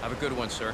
Have a good one, sir.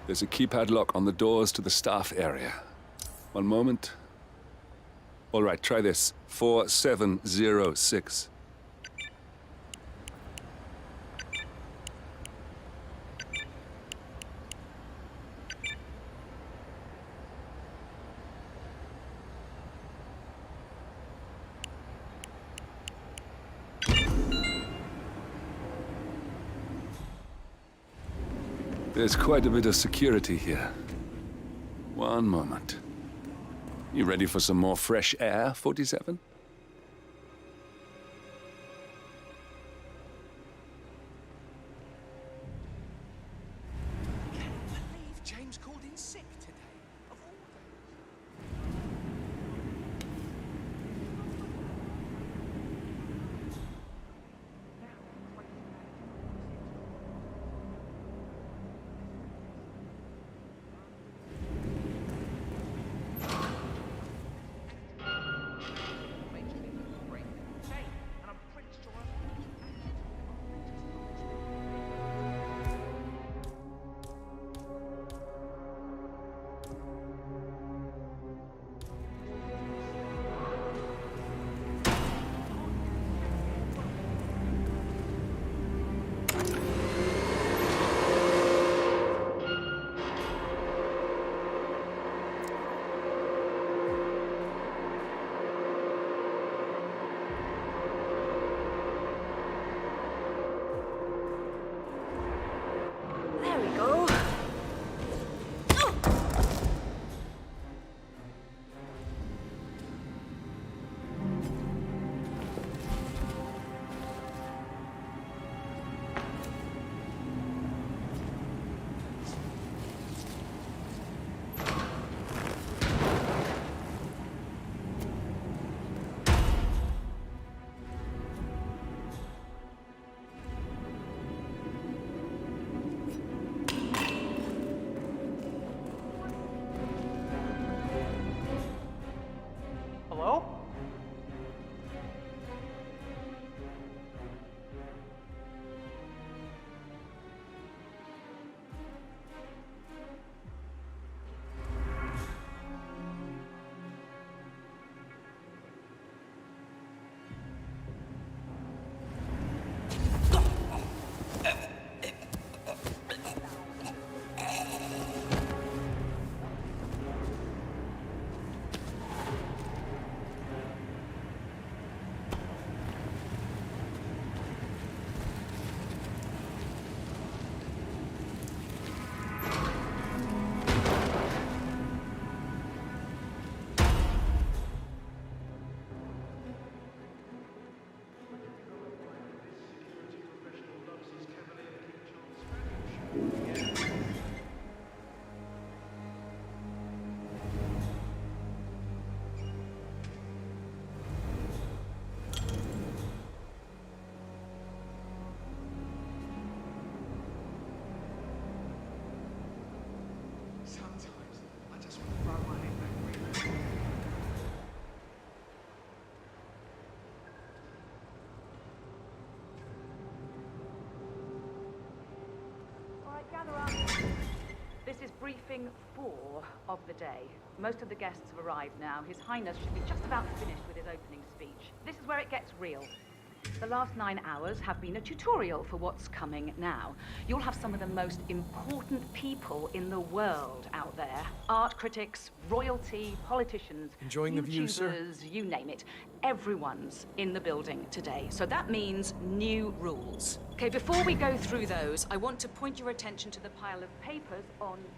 There's a keypad lock on the doors to the staff area. One moment. All right, try this. 4706. There's quite a bit of security here. One moment. You ready for some more fresh air, 47? Can't believe James called in sick today. Of all days. Sometimes I just want to throw my head back really. All right, gather up. This is briefing 4 of the day. Most of the guests have arrived now. His Highness should be just about finished with his opening speech. This is where it gets real. The last 9 hours have been a tutorial for what's coming now. You'll have some of the most important people in the world out there. Art critics, royalty, politicians, Enjoying the view, sir? YouTubers, you name it. Everyone's in the building today. So that means new rules. Okay, before we go through those, I want to point your attention to the pile of papers on the...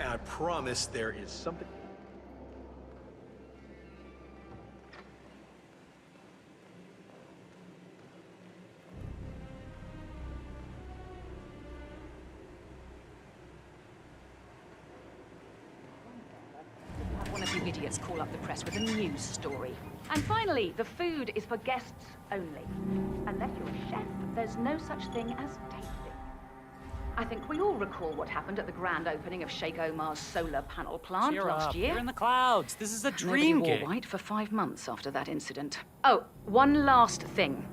And I promise there is something. Have one of you idiots call up the press with a news story. And finally, the food is for guests only. Unless you're a chef, there's no such thing as tasting. I think we all recall what happened at the grand opening of Sheikh Omar's solar panel plant Cheer last up. year. You're in the clouds. This is a Nobody dream wore gig. white for 5 months after that incident. Oh, one last thing.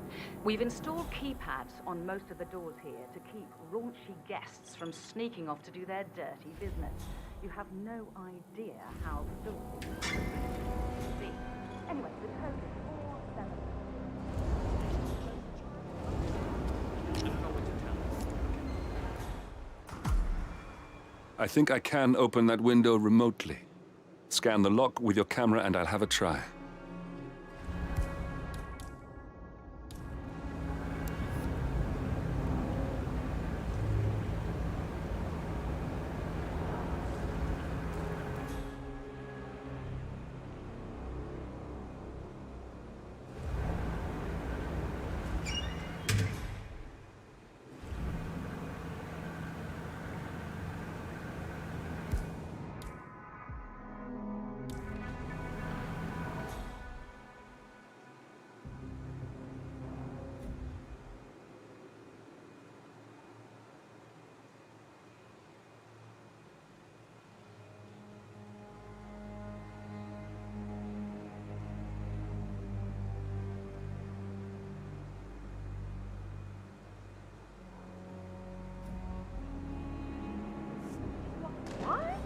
We've installed keypads on most of the doors here to keep raunchy guests from sneaking off to do their dirty business. You have no idea how filthy this can be. Anyway, the code is 47. I think I can open that window remotely. Scan the lock with your camera and I'll have a try. What?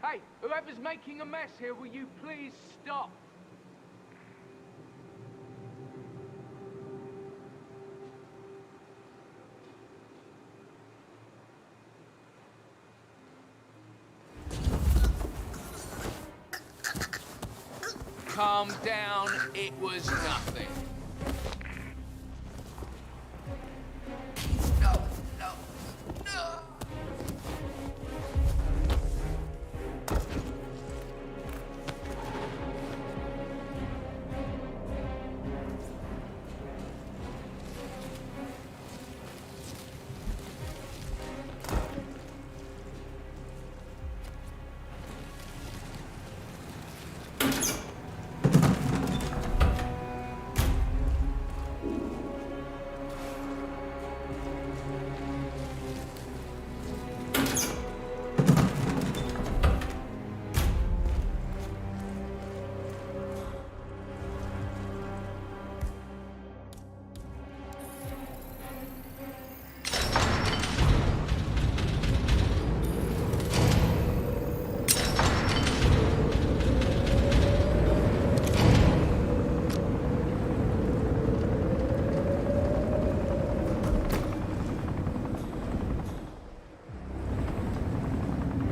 Hey, whoever's making a mess here, will you please stop? Calm down, it was nothing. No, no, no!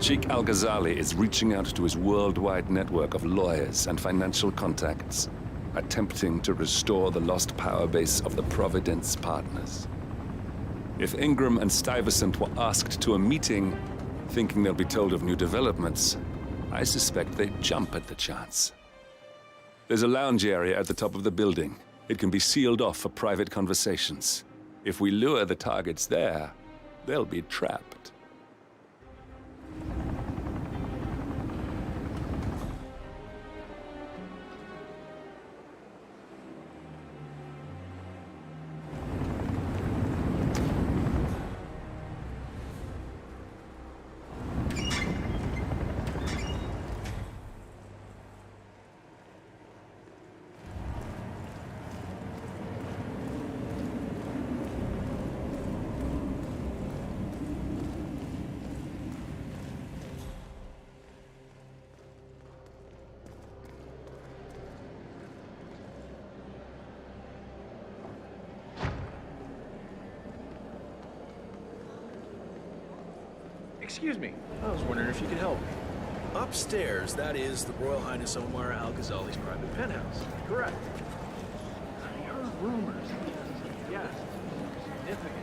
Sheikh Al-Ghazali is reaching out to his worldwide network of lawyers and financial contacts, attempting to restore the lost power base of the Providence Partners. If Ingram and Stuyvesant were asked to a meeting, thinking they'll be told of new developments, I suspect they'd jump at the chance. There's a lounge area at the top of the building. It can be sealed off for private conversations. If we lure the targets there, they'll be trapped. Excuse me. I was wondering if you could help me. Upstairs, that is the Royal Highness Omar Al-Ghazali's private penthouse. Correct. I heard rumors. Yes. Significant.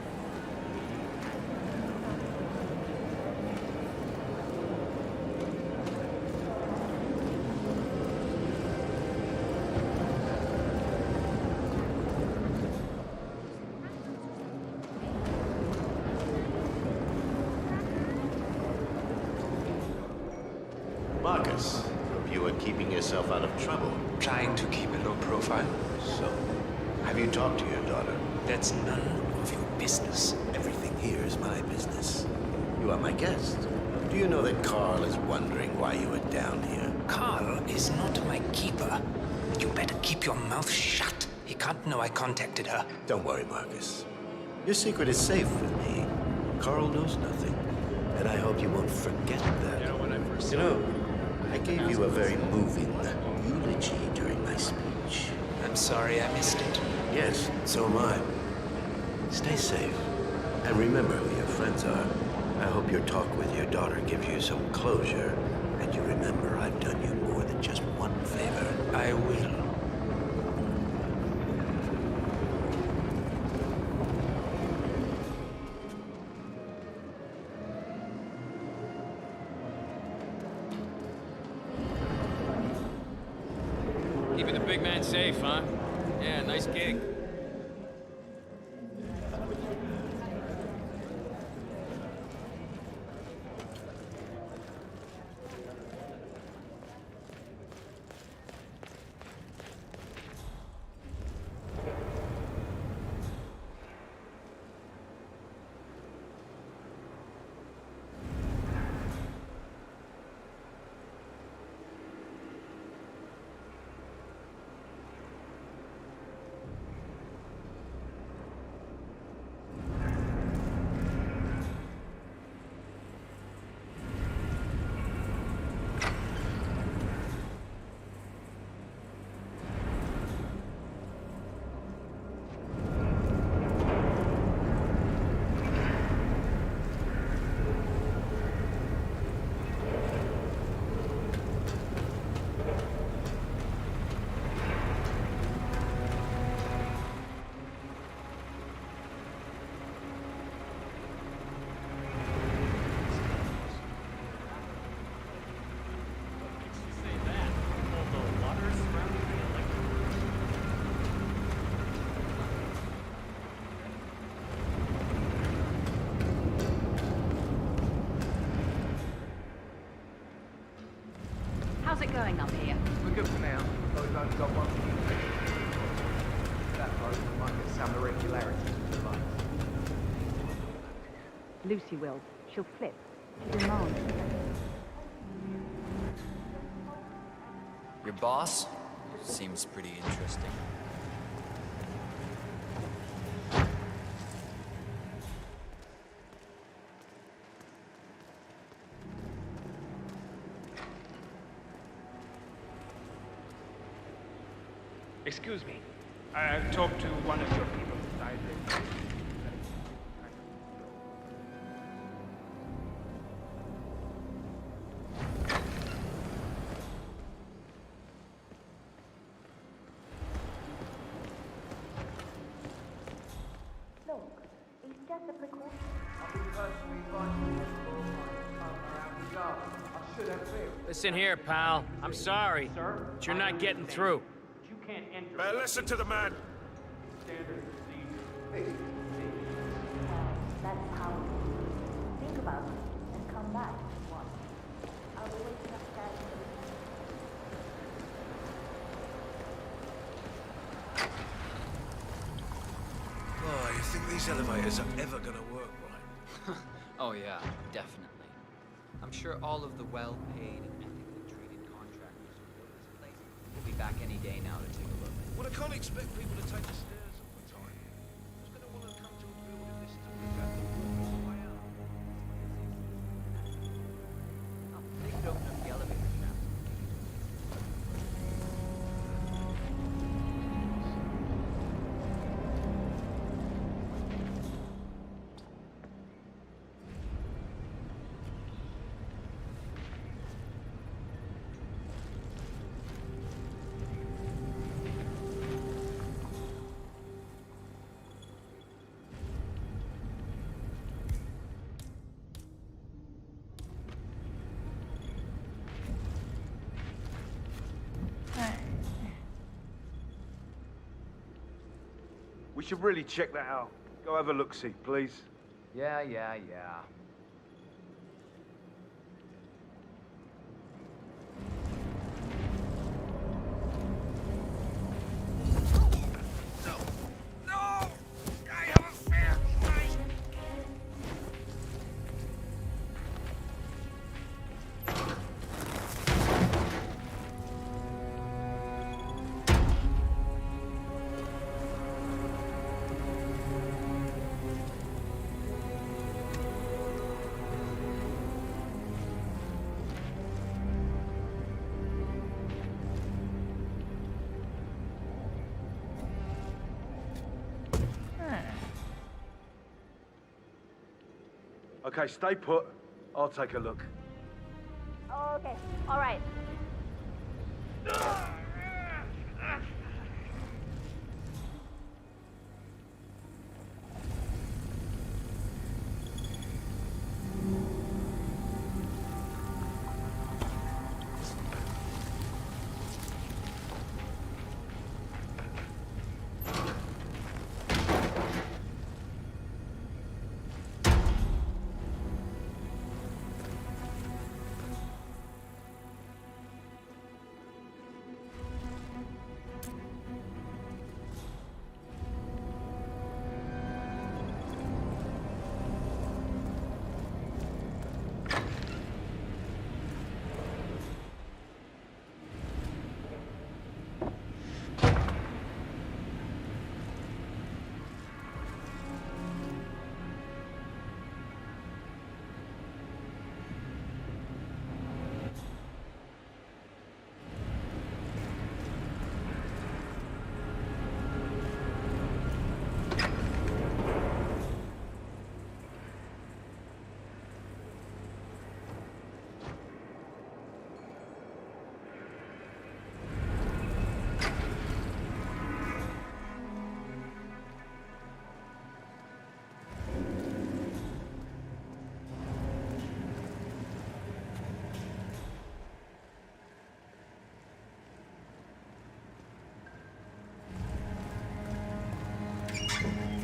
Marcus, hope you are keeping yourself out of trouble. Trying to keep a low profile. So, have you talked to your daughter? That's none of your business. Everything here is my business. You are my guest. Do you know that Carl is wondering why you are down here? Carl is not my keeper. You better keep your mouth shut. He can't know I contacted her. Don't worry, Marcus. Your secret is safe with me. Carl knows nothing. And I hope you won't forget that. I gave you a very moving eulogy during my speech. I'm sorry I missed it. Yes, so am I. Stay safe. And remember who your friends are. I hope your talk with your daughter gives you some closure. And you remember I've done you more than just one favor. I will. Keeping the big man safe, huh? Yeah, nice gig. How's it going up here? We're good for now, but we've only got one communication. That road might get some irregularities with the lights. Lucy will. She'll flip. She demands. Your boss? Seems pretty interesting. Excuse me. I've talked to one of your people. personally find it difficult to come around these hours. I should have failed. Listen here, pal. I'm sorry, Sir, but you're I not getting understand. through. You can't enter. Listen to the man. Standard procedure. That's how it is. Think about it and come back once. I'll always have that. Oh, you think these elevators are ever gonna work right? Oh yeah, definitely. I'm sure all of the well-paid and ethically treated contractors who build this place will be back any day now to take a look. Well, I can't expect people to take the stairs all the time. Who's gonna want to come to a building this to look at the walls on the way out? Oh, they could open up the elevator shaft. We should really check that out. Go have a look-see, please. Yeah. Okay, stay put. I'll take a look. Oh, okay. All right.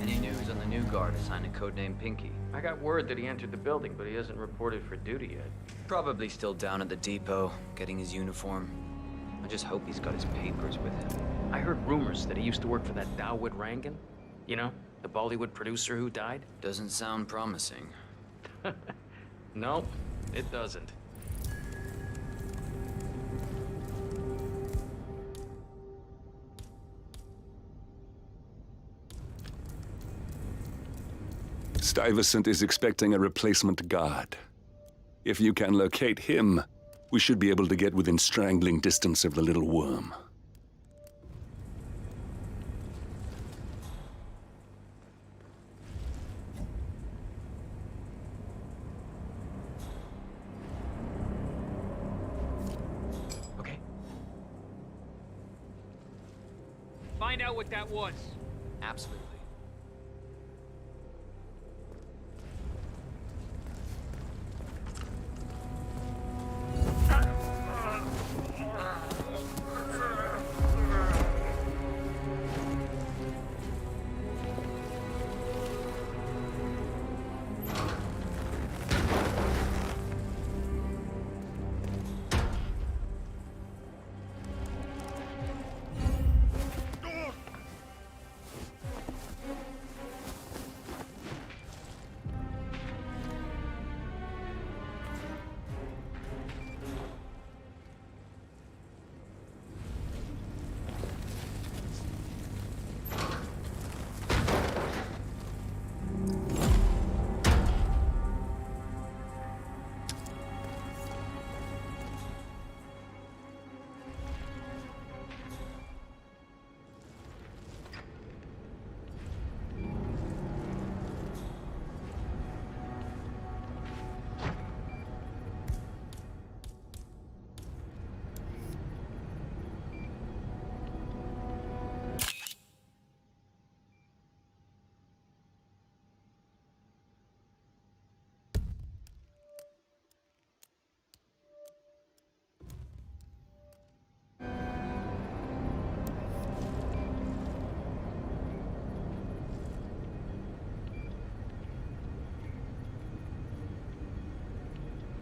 Any news on the new guard assigned to codename Pinky? I got word that he entered the building, but he hasn't reported for duty yet. Probably still down at the depot, getting his uniform. I just hope he's got his papers with him. I heard rumors that he used to work for that Dawood Rangan. You know, the Bollywood producer who died? Doesn't sound promising. No, it doesn't. Stuyvesant is expecting a replacement guard. If you can locate him, we should be able to get within strangling distance of the little worm. Okay. Find out what that was. Absolutely.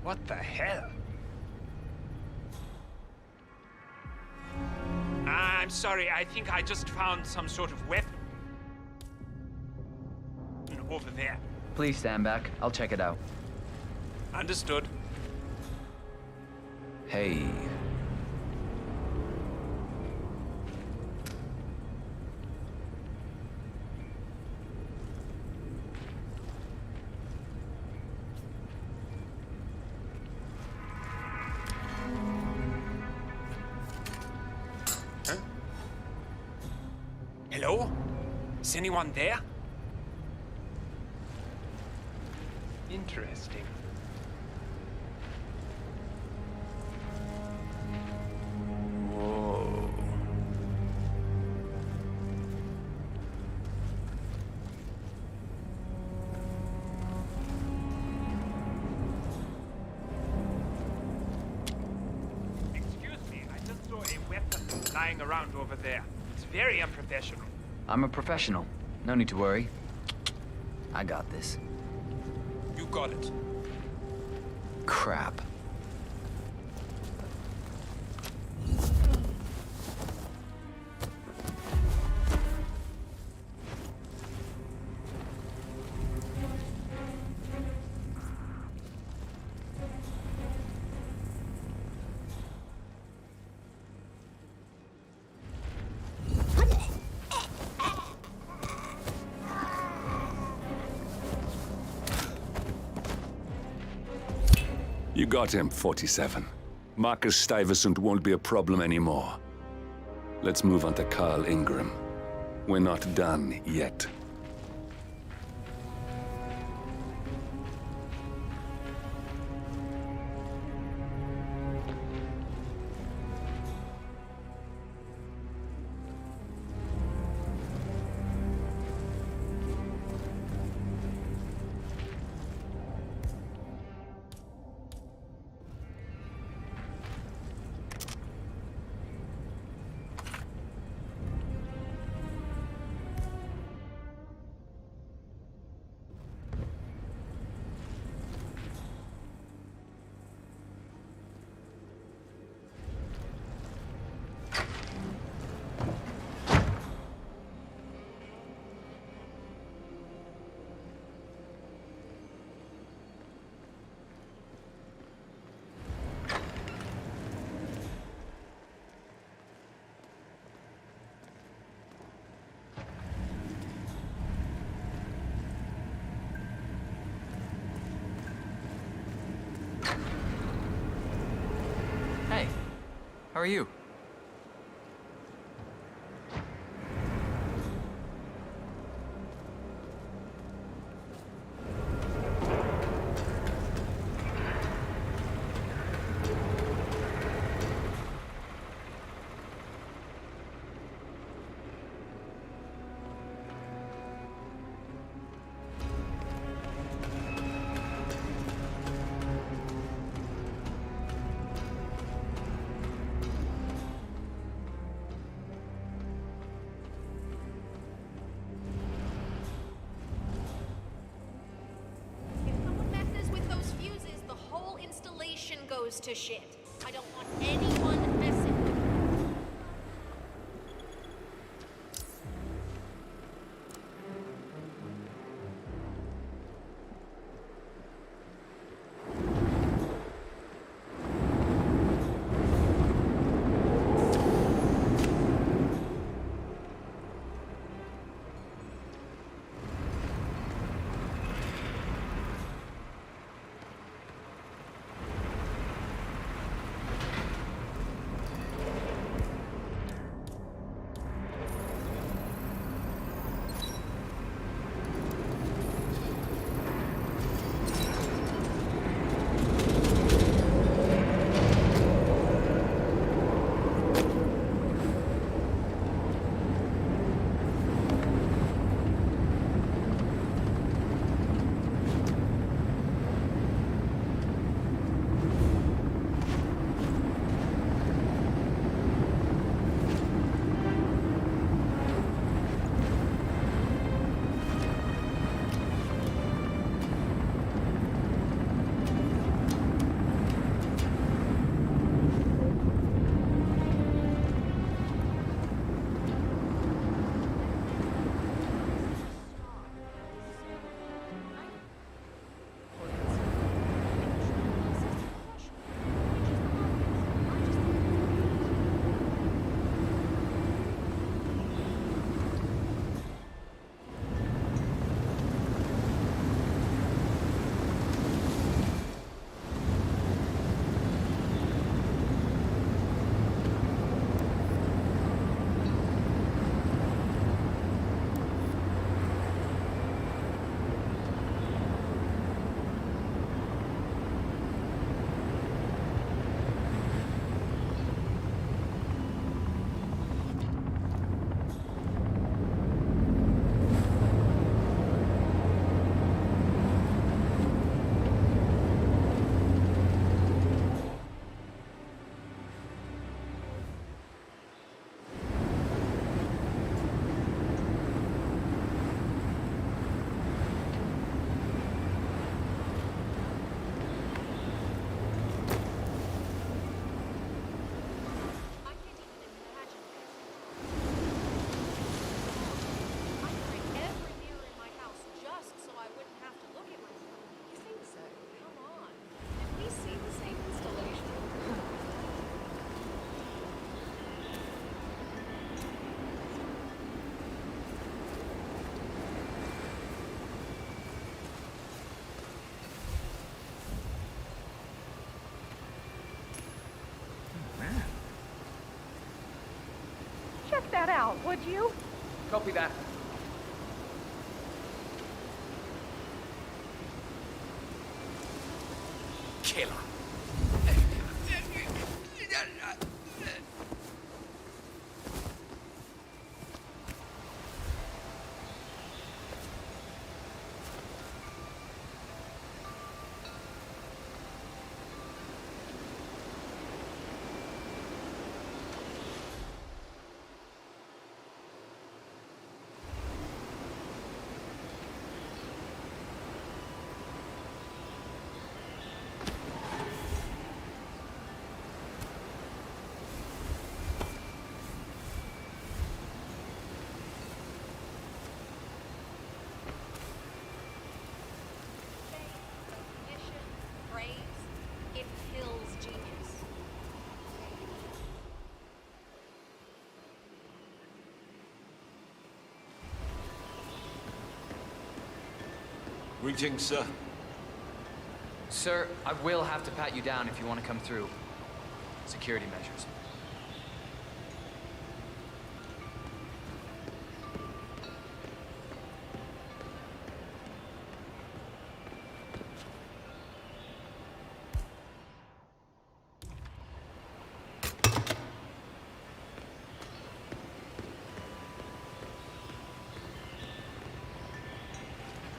What the hell? I'm sorry, I think I just found some sort of weapon over there. Please stand back. I'll check it out. Understood. Hey. Huh? Hello? Is anyone there? Interesting. Whoa. Excuse me, I just saw a weapon lying around over there. It's very unprofessional. I'm a professional. No need to worry. I got this. You got it. Crap. You got him, 47. Marcus Stuyvesant won't be a problem anymore. Let's move on to Carl Ingram. We're not done yet. Hey, how are you? Goes to shit. I don't want anyone messing with it. that out, would you? Copy that. Killer. Recognition, praise, it kills genius. Greetings, sir. Sir, I will have to pat you down if you want to come through. Security measures.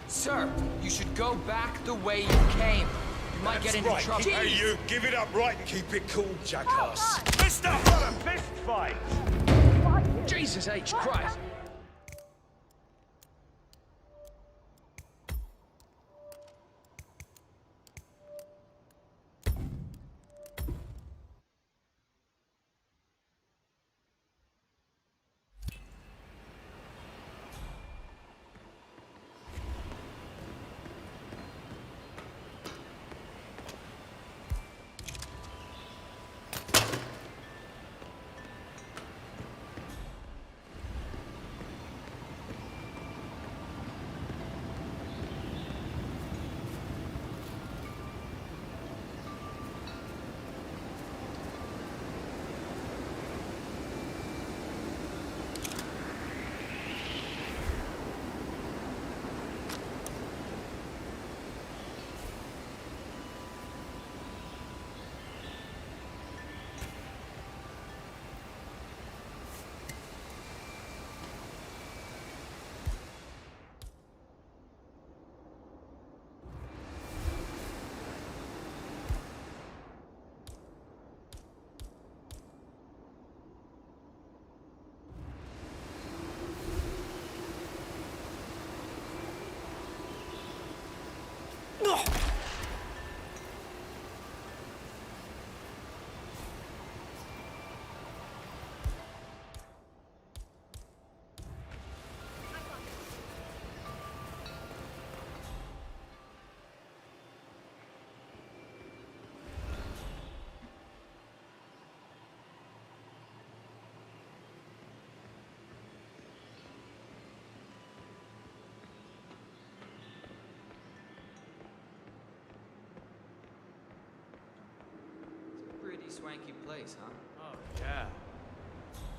Sir, you should go back the way you came. You might get into trouble. Hey, you, give it up right and keep it cool, jackass. Fist up! What a fist fight! Jesus H. Christ! Pretty swanky place, huh? Oh, yeah.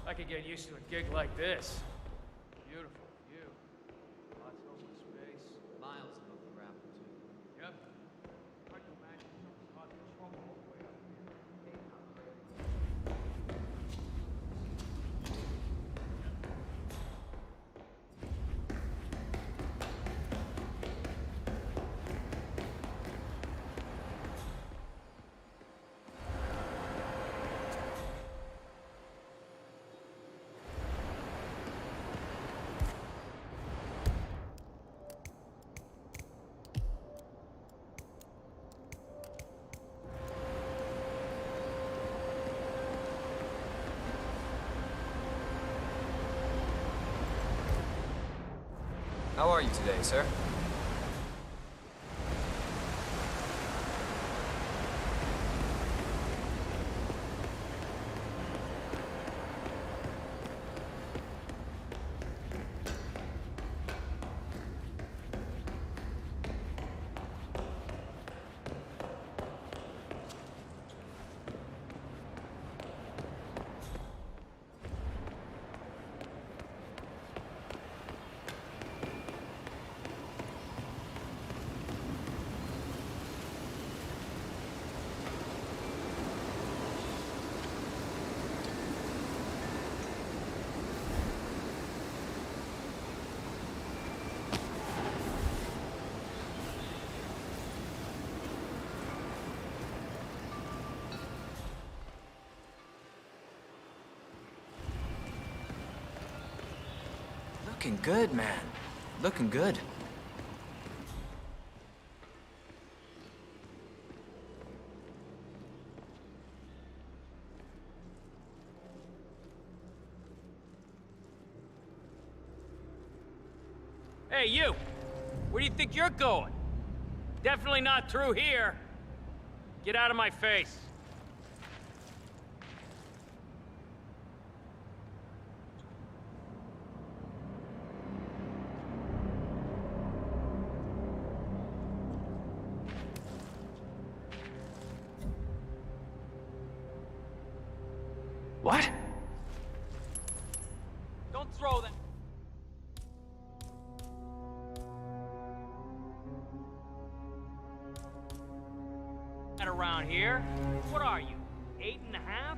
I could get used to a gig like this. Beautiful view. Lots of open space. Miles above the gravel, too. Yep. Hard to imagine someone's causing trouble all the way up here. How are you today, sir? Looking good, man. Looking good. Hey, you! Where do you think you're going? Definitely not through here. Get out of my face. What? Don't throw that. Around here? What are you, 8.5?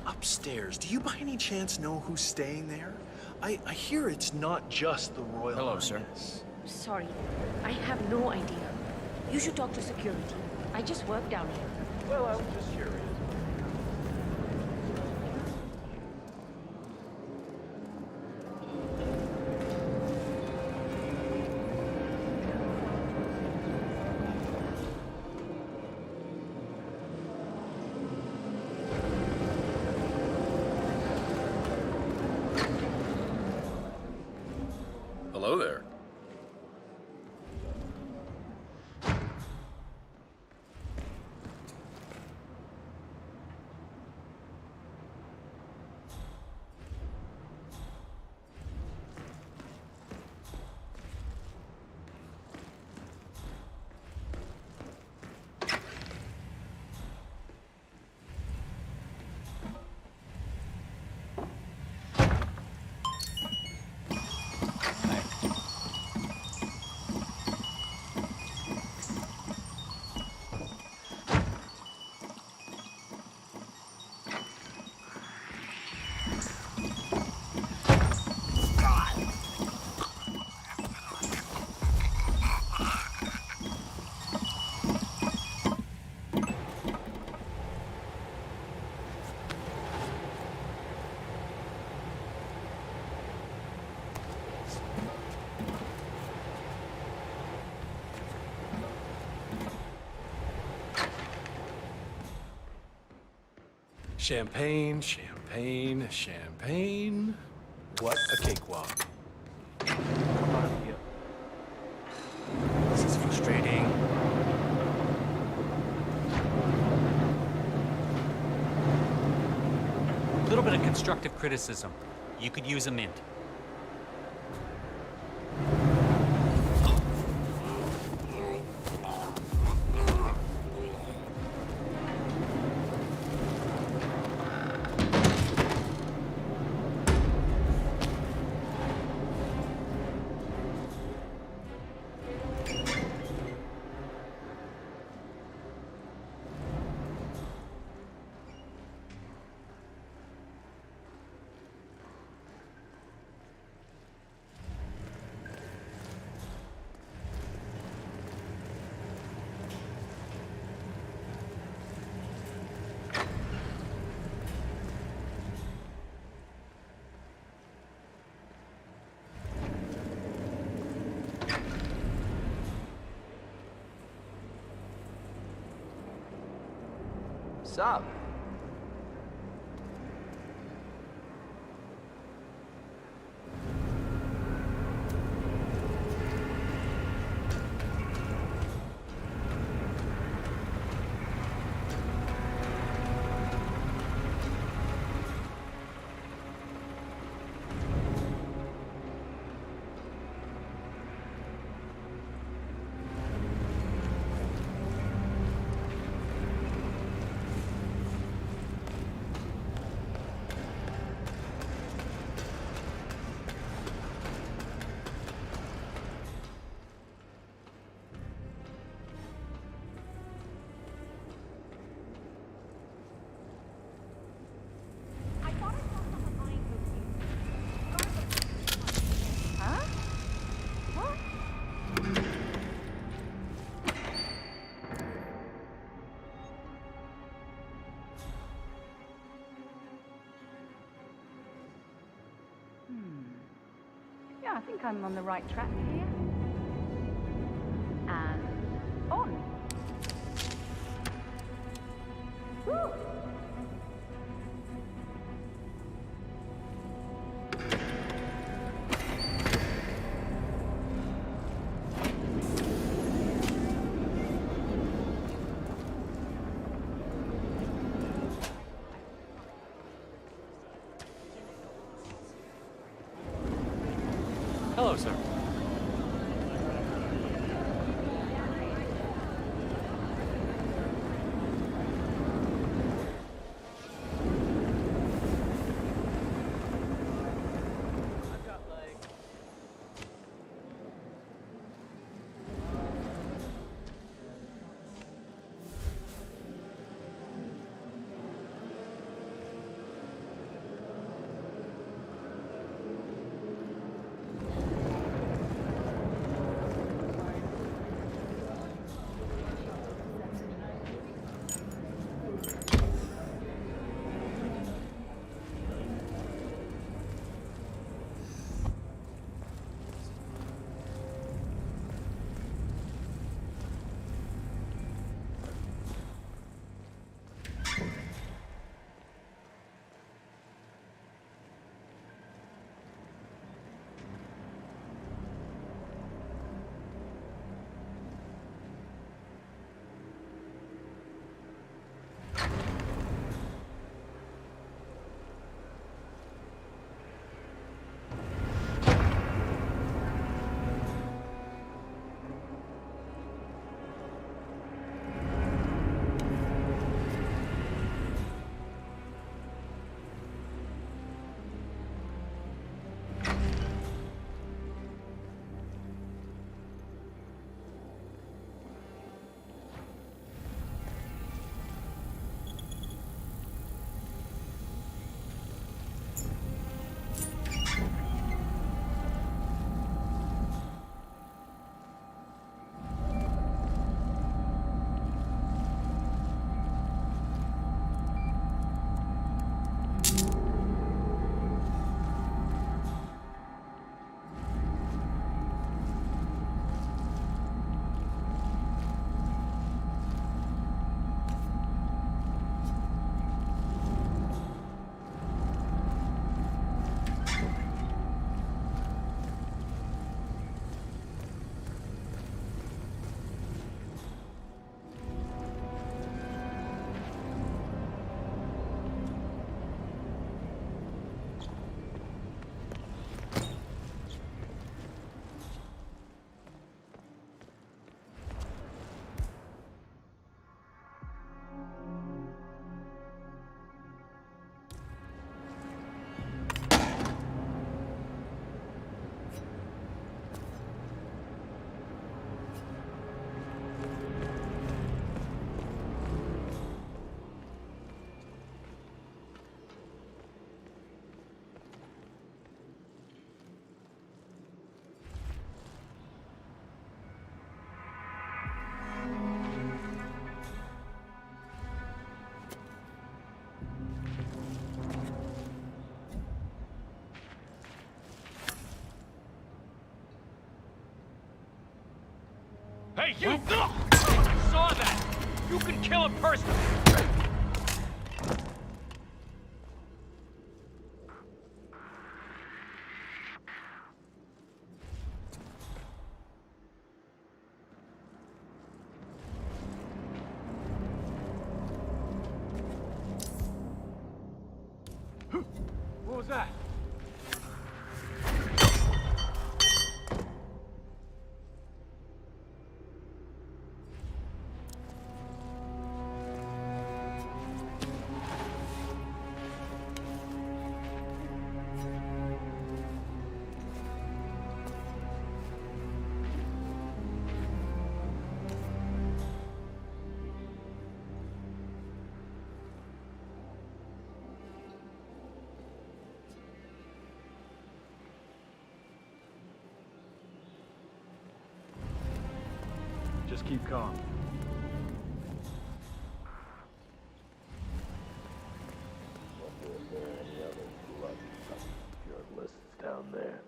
Upstairs, do you by any chance know who's staying there? I hear it's not just the Royal Hello, Highness. sir. Sorry, I have no idea. You should talk to security. I just work down here. Well, I was just curious. Hello there. Champagne, champagne, champagne. What a cakewalk. This is frustrating. A little bit of constructive criticism. You could use a mint. Sup? Yeah, I think I'm on the right track here. And on. Woo! Hello, sir. Hey, you! I saw that! You can kill a person! What was that? Just keep calm. Down there.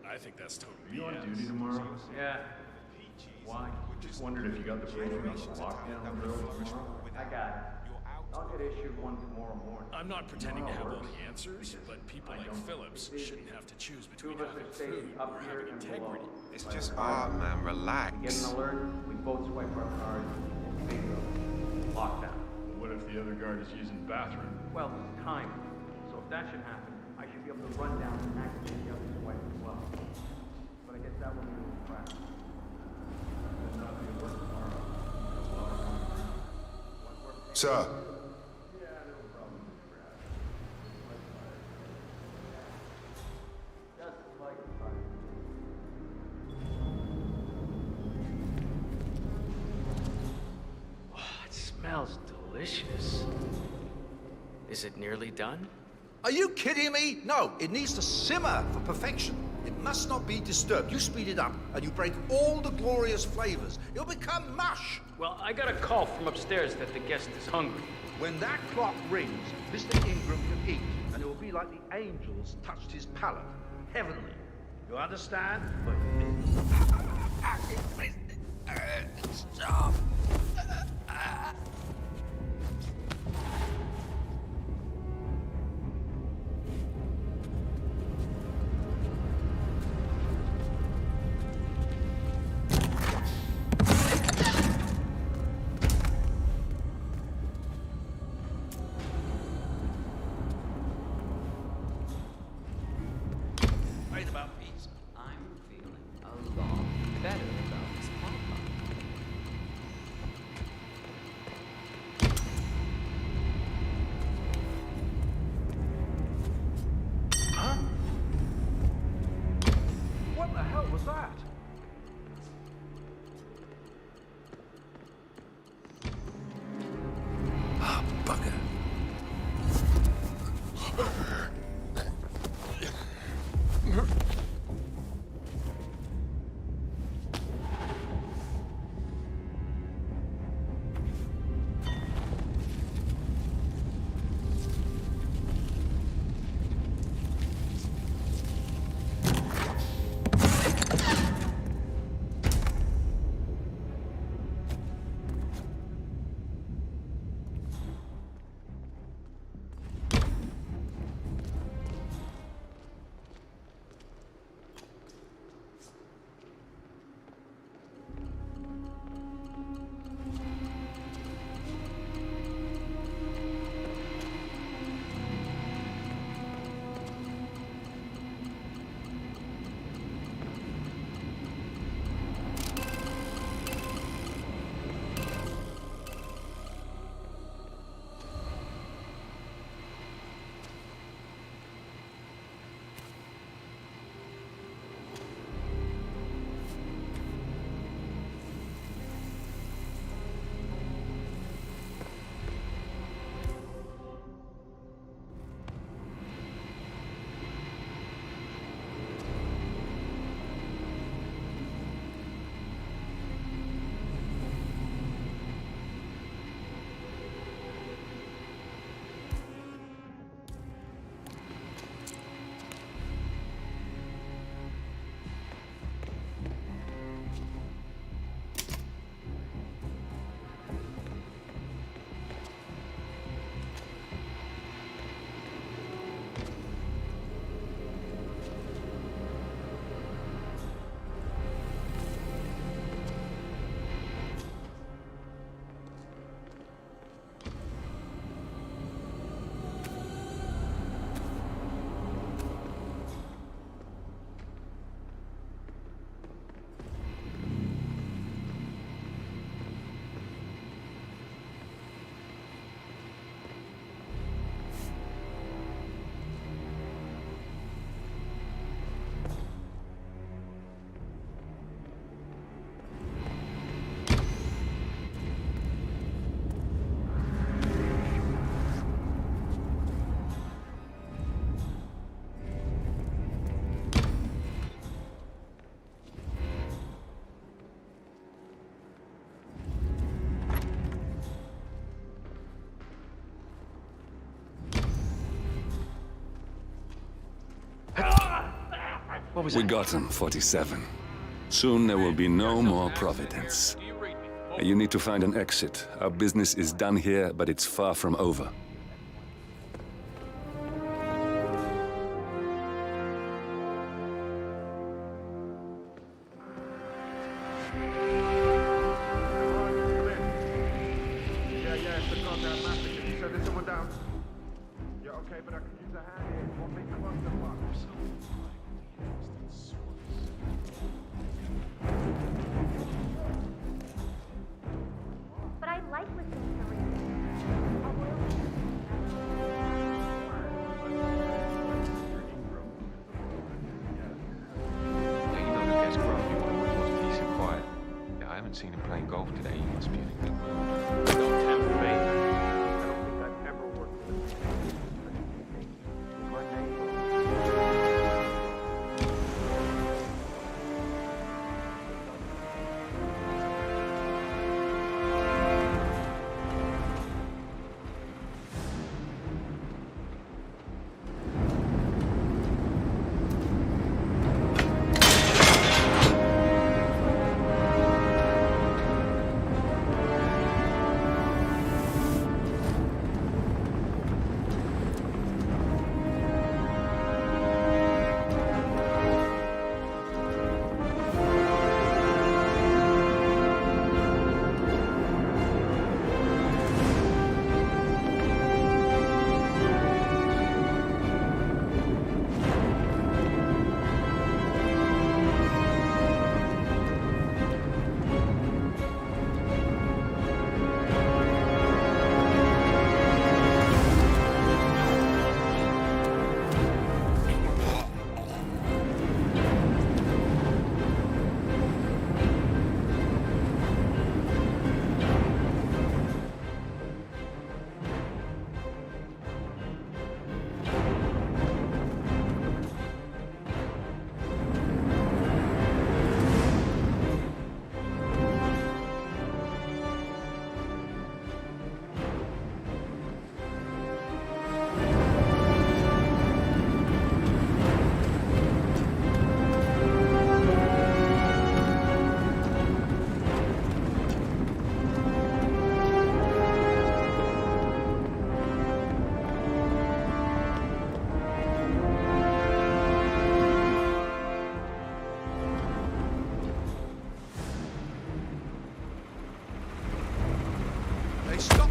I think that's totally You on duty tomorrow? Yeah. Why? Just wondered if you got the briefing on the lockdown drill tomorrow. I got it. I'll get issued one tomorrow morning. I'm not pretending to have all the answers, but people like Phillips shouldn't have to choose between having food or having integrity. It's just art, man. Relax. Get an alert, we both swipe our cards, bingo. Lockdown. What if the other guard is using the bathroom? Well, it's time. So if that should happen, I should be able to run down and activate the other swipe as well. But I guess that will be a little crack. Sir. It smells delicious. Is it nearly done? Are you kidding me? No, it needs to simmer for perfection. It must not be disturbed. You speed it up, and you break all the glorious flavors. It'll become mush. Well, I got a call from upstairs that the guest is hungry. When that clock rings, Mr. Ingram can eat, and it will be like the angels touched his palate. Heavenly. You understand? Stop. I'm feeling a lot better. What was We that? got him, 47. Soon there will be no more Providence. You need to find an exit. Our business is done here, but it's far from over. Yeah, it's the goddamn massacre. You said there's someone down. Yeah, okay, but I could use a hand here. Want me to bust the fuck? But I like listening to radio. Yeah, you know the desk grumpy one always wants peace and quiet. Yeah, I haven't seen him playing golf today. He must be in a good mood. Don't tempt me. I don't think I've ever worked with him. My name. Hey, stop!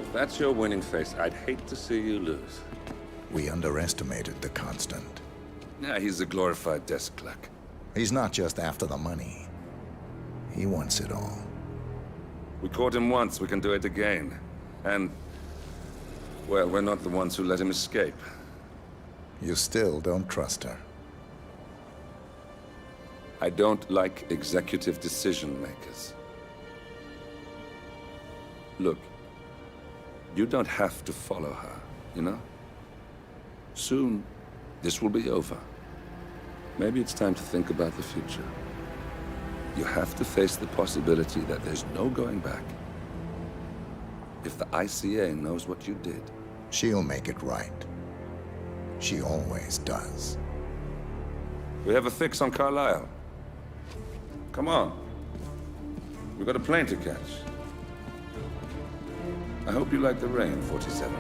If that's your winning face, I'd hate to see you lose. We underestimated the Constant. Nah, he's a glorified desk clerk. He's not just after the money. He wants it all. We caught him once, we can do it again. And, well, we're not the ones who let him escape. You still don't trust her. I don't like executive decision makers. Look, you don't have to follow her, you know? Soon, this will be over. maybe it's time to think about the future. You have to face the possibility that there's no going back. If the ICA knows what you did, she'll make it right. She always does. we have a fix on Carlisle. Come on. We've got a plane to catch. I hope you like the rain, 47.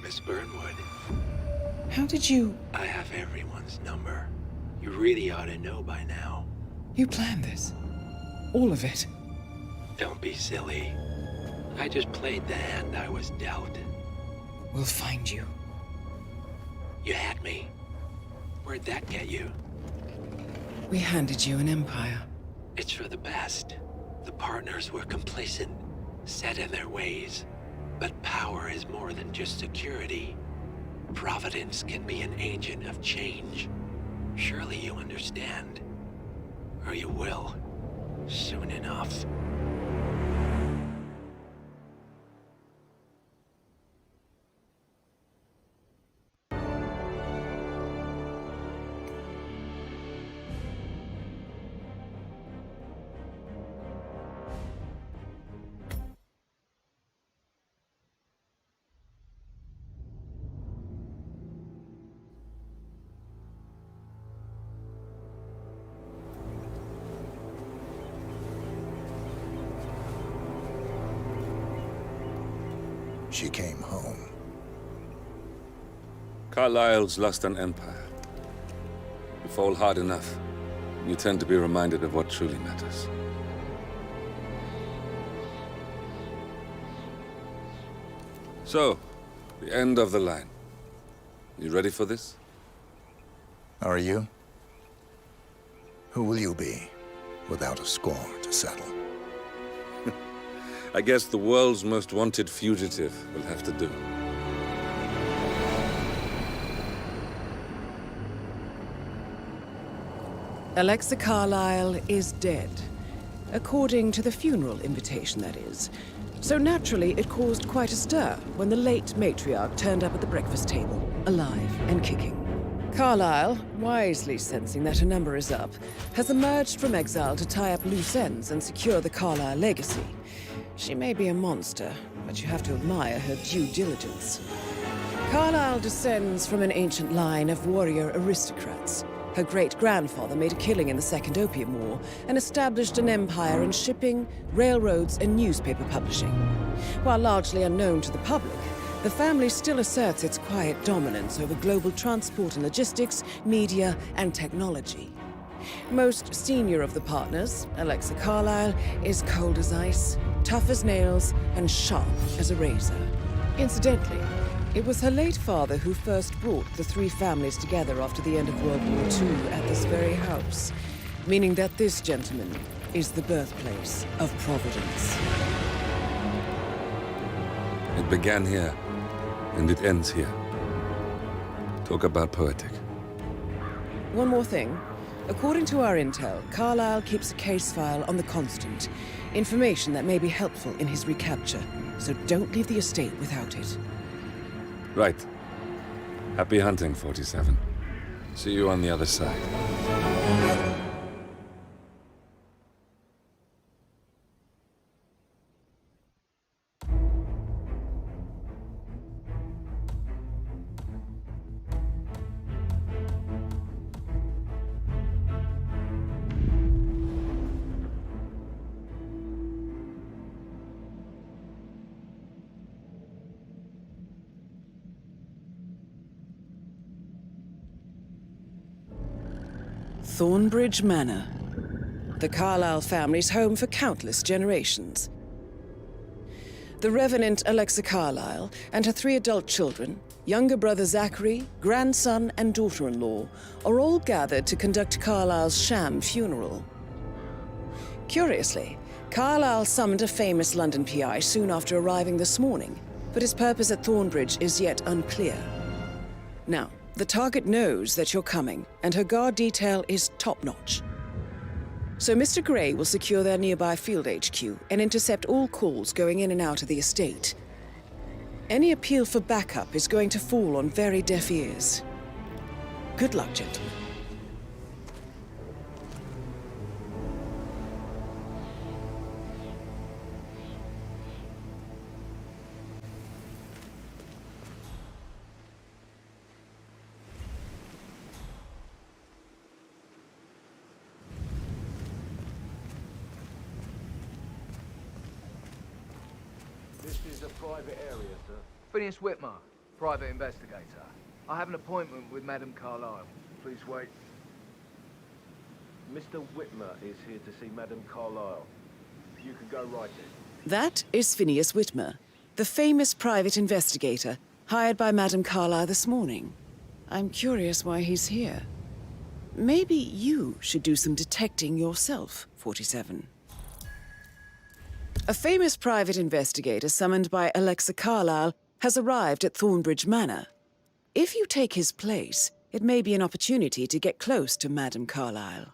Miss Burnwood. How did you... I have everyone's number. You really ought to know by now. You planned this? All of it? Don't be silly. I just played the hand I was dealt. We'll find you. You had me. Where'd that get you? We handed you an empire. It's for the best. The partners were complacent, set in their ways. But power is more than just security. Providence can be an agent of change. Surely you understand. Or you will. Soon enough. She came home. Carlisle's lost an empire. You fall hard enough, and you tend to be reminded of what truly matters. So, the end of the line. You ready for this? Are you? Who will you be, without a score to settle? I guess the world's most wanted fugitive will have to do. Alexa Carlisle is dead. According to the funeral invitation, that is. So naturally, it caused quite a stir when the late matriarch turned up at the breakfast table, alive and kicking. Carlisle, wisely sensing that her number is up, has emerged from exile to tie up loose ends and secure the Carlisle legacy. She may be a monster, but you have to admire her due diligence. Carlisle descends from an ancient line of warrior aristocrats. Her great-grandfather made a killing in the Second Opium War and established an empire in shipping, railroads, and newspaper publishing. While largely unknown to the public, the family still asserts its quiet dominance over global transport and logistics, media, and technology. Most senior of the partners, Alexa Carlisle, is cold as ice, tough as nails, and sharp as a razor. Incidentally, it was her late father who first brought the three families together after the end of World War II at this very house, meaning that this gentleman is the birthplace of Providence. It began here, and it ends here. Talk about poetic. One more thing. According to our intel, Carlisle keeps a case file on the Constant. Information that may be helpful in his recapture, so don't leave the estate without it. Right. Happy hunting, 47. See you on the other side. Thornbridge Manor, the Carlisle family's home for countless generations. The Revenant Alexa Carlisle and her 3 adult children, younger brother Zachary, grandson, and daughter-in-law, are all gathered to conduct Carlisle's sham funeral. Curiously, Carlisle summoned a famous London PI soon after arriving this morning, but his purpose at Thornbridge is yet unclear. Now, the target knows that you're coming, and her guard detail is top-notch. So Mr. Gray will secure their nearby field HQ and intercept all calls going in and out of the estate. Any appeal for backup is going to fall on very deaf ears. Good luck, gentlemen. This is a private area, sir. Phineas Whitmer, private investigator. I have an appointment with Madame Carlyle. Please wait. Mr. Whitmer is here to see Madame Carlyle. You can go right in. That is Phineas Whitmer, the famous private investigator hired by Madame Carlyle this morning. I'm curious why he's here. Maybe you should do some detecting yourself, 47. A famous private investigator summoned by Alexa Carlyle has arrived at Thornbridge Manor. If you take his place, it may be an opportunity to get close to Madame Carlyle.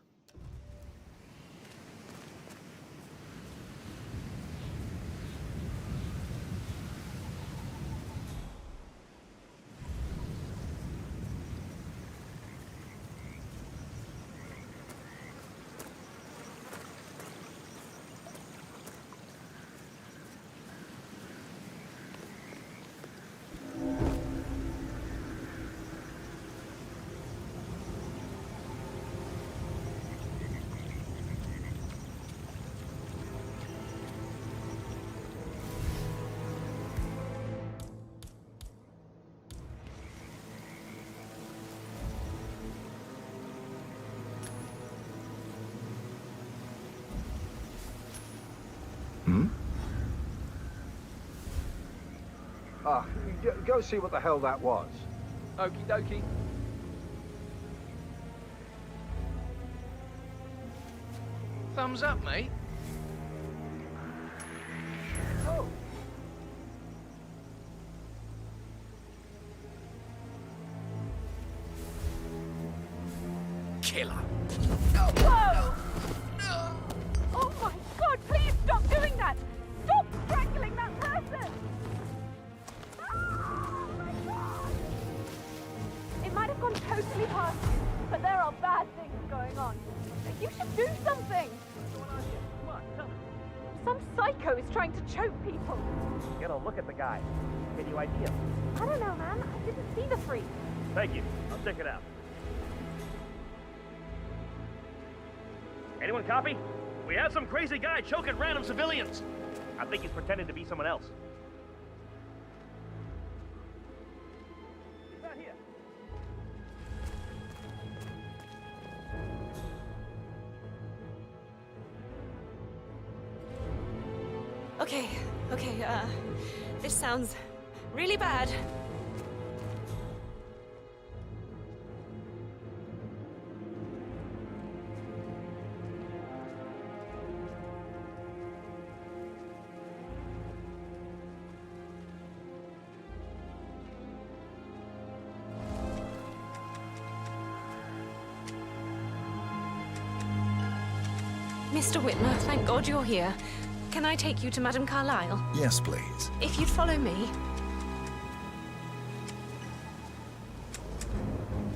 Go see what the hell that was. Okie dokie. Thumbs up, mate. Oh. Killer. Whoa! Oh my God, please stop doing that! Stop strangling that person! Oh my God! It might have gone totally past you, but there are bad things going on. You should do something! What's going on here? Come on, tell me. Some psycho is trying to choke people. Get a look at the guy. Any idea? I don't know, man. I didn't see the freak. Thank you. I'll check it out. Anyone copy? We have some crazy guy choking random civilians. I think he's pretending to be someone else. He's not here. Okay, this sounds really bad. Mr. Whitmer, thank God you're here. Can I take you to Madame Carlyle? Yes, please. If you'd follow me.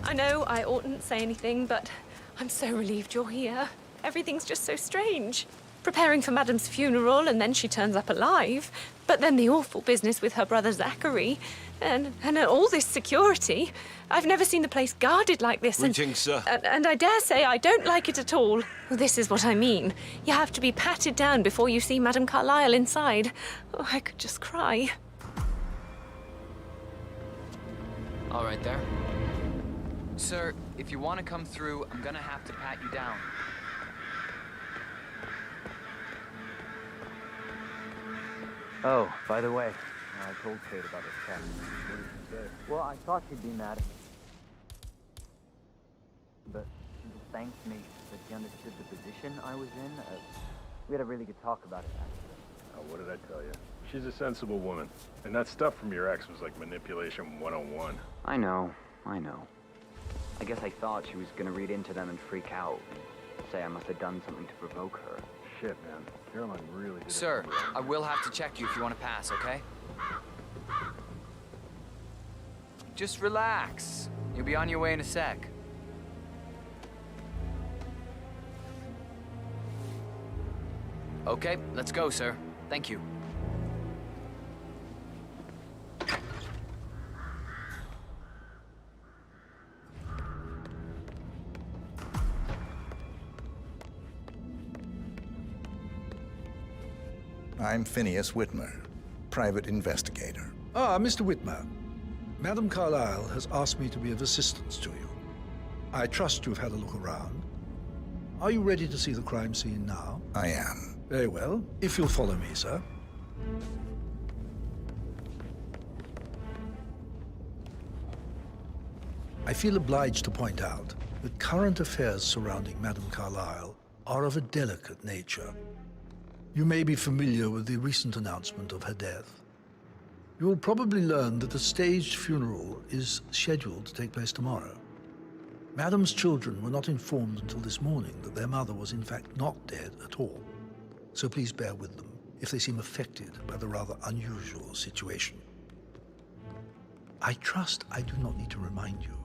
I know I oughtn't say anything, but I'm so relieved you're here. Everything's just so strange. Preparing for Madame's funeral, and then she turns up alive. But then the awful business with her brother Zachary, and all this security. I've never seen the place guarded like this. Greetings, sir. And I dare say I don't like it at all. Well, this is what I mean. You have to be patted down before you see Madame Carlyle inside. Oh, I could just cry. All right there. Sir, if you want to come through, I'm gonna have to pat you down. Oh, by the way, I told Kate about this check. What did she say? Well, I thought she'd be mad at me. But she just thanked me that she understood the position I was in. We had a really good talk about it, actually. Oh, what did I tell you? She's a sensible woman. And that stuff from your ex was like manipulation 101. I know. I guess I thought she was gonna read into them and freak out. Say I must have done something to provoke her. Shit, man. Caroline really did. Sir, I will have to check you if you want to pass, okay? just relax. You'll be on your way in a sec. Okay, let's go, sir. Thank you. I'm Phineas Whitmer, private investigator. Ah, Mr. Whitmer. Madam Carlyle has asked me to be of assistance to you. I trust you've had a look around. Are you ready to see the crime scene now? I am. Very well. If you'll follow me, sir. I feel obliged to point out that current affairs surrounding Madam Carlyle are of a delicate nature. You may be familiar with the recent announcement of her death. You will probably learn that a staged funeral is scheduled to take place tomorrow. Madam's children were not informed until this morning that their mother was in fact not dead at all. So please bear with them if they seem affected by the rather unusual situation. I trust I do not need to remind you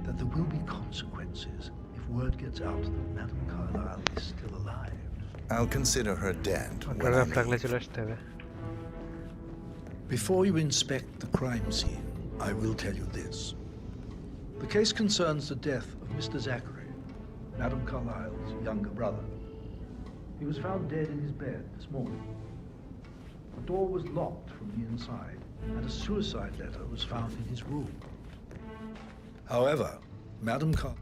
that there will be consequences if word gets out that Madam Carlyle is still alive. I'll consider her dead. Before you inspect the crime scene, I will tell you this. The case concerns the death of Mr. Zachary, Madam Carlyle's younger brother. He was found dead in his bed this morning. The door was locked from the inside, and a suicide letter was found in his room. However, Madam Carlyle...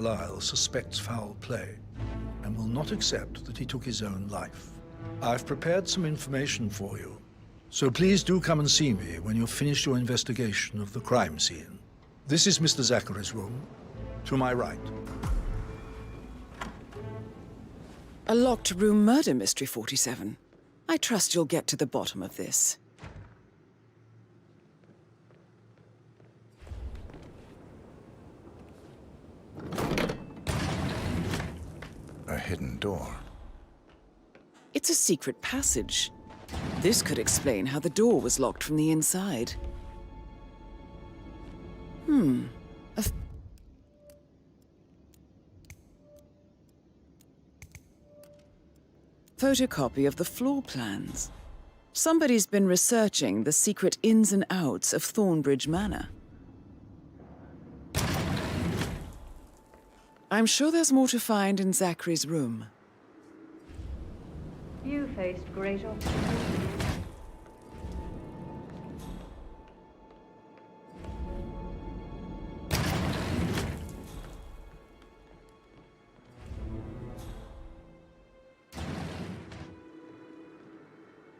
Carlyle suspects foul play and will not accept that he took his own life. I've prepared some information for you, so please do come and see me when you've finished your investigation of the crime scene. This is Mr. Zachary's room, to my right. A locked room murder mystery, 47. I trust you'll get to the bottom of this. A hidden door. It's a secret passage. This could explain how the door was locked from the inside. A photocopy of the floor plans. Somebody's been researching the secret ins and outs of Thornbridge Manor. I'm sure there's more to find in Zachary's room. You faced great opportunity.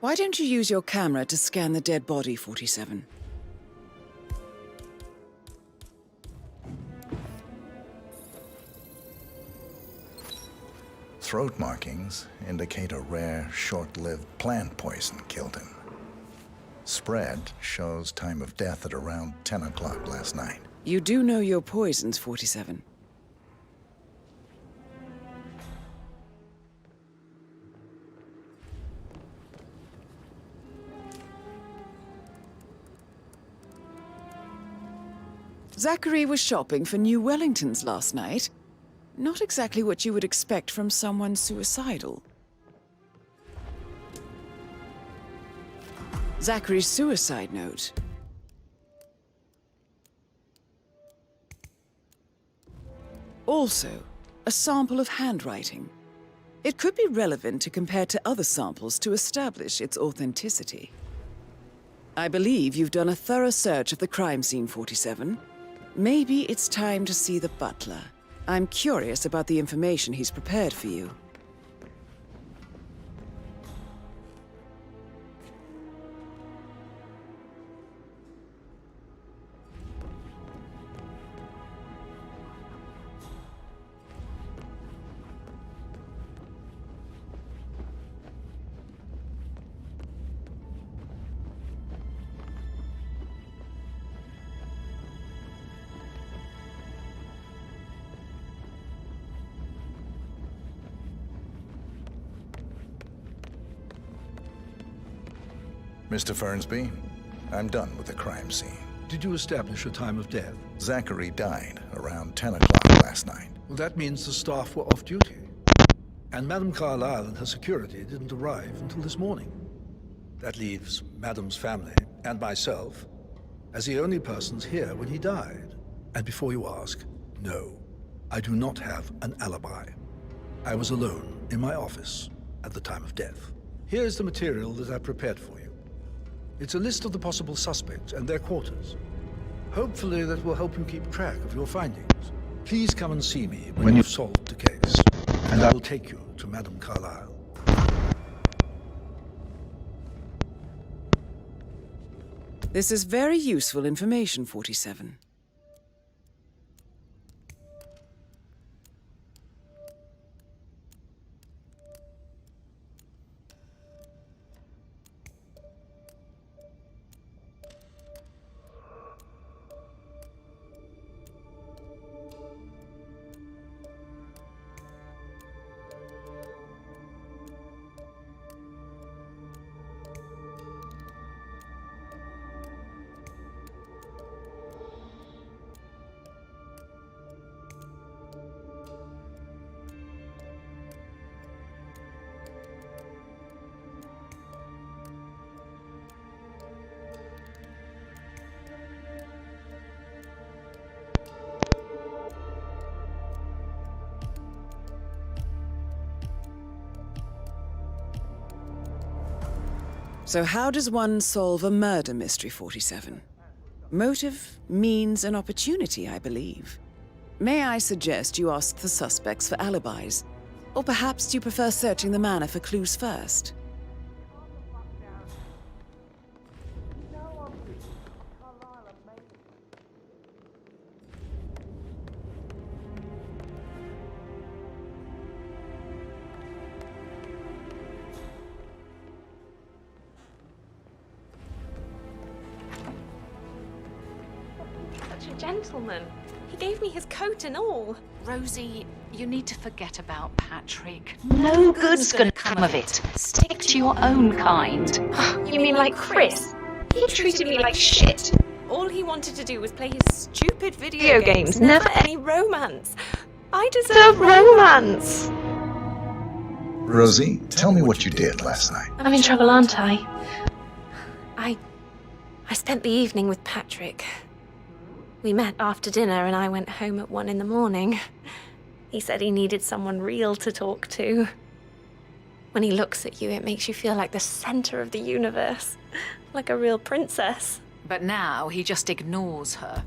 Why don't you use your camera to scan the dead body, 47? Throat markings indicate a rare, short-lived plant poison killed him. Spread shows time of death at around 10 o'clock last night. You do know your poisons, 47. Zachary was shopping for new Wellingtons last night. Not exactly what you would expect from someone suicidal. Zachary's suicide note. Also, a sample of handwriting. It could be relevant to compare to other samples to establish its authenticity. I believe you've done a thorough search of the crime scene, 47. Maybe it's time to see the butler. I'm curious about the information he's prepared for you. Mr. Fernsby, I'm done with the crime scene. Did you establish a time of death? Zachary died around 10 o'clock last night. Well, that means the staff were off duty. And Madame Carlyle and her security didn't arrive until this morning. That leaves Madame's family and myself as the only persons here when he died. And before you ask, no, I do not have an alibi. I was alone in my office at the time of death. Here's the material that I prepared for you. It's a list of the possible suspects and their quarters. Hopefully that will help you keep track of your findings. Please come and see me when you've solved the case, and I will take you to Madame Carlyle. This is very useful information, 47. So how does one solve a murder mystery, 47? Motive, means, and opportunity, I believe. May I suggest you ask the suspects for alibis? Or perhaps do you prefer searching the manor for clues first? Such a gentleman. He gave me his coat and all. Rosie, you need to forget about Patrick. No good's gonna come of it. Stick to your own kind. You mean like Chris? He treated me like shit. All he wanted to do was play his stupid video games, never any romance. I deserve romance. Rosie, tell me what you did last night. I'm in trouble, aren't I? I spent the evening with Patrick. We met after dinner and I went home at 1 in the morning. He said he needed someone real to talk to. When he looks at you, it makes you feel like the center of the universe. Like a real princess. But now he just ignores her.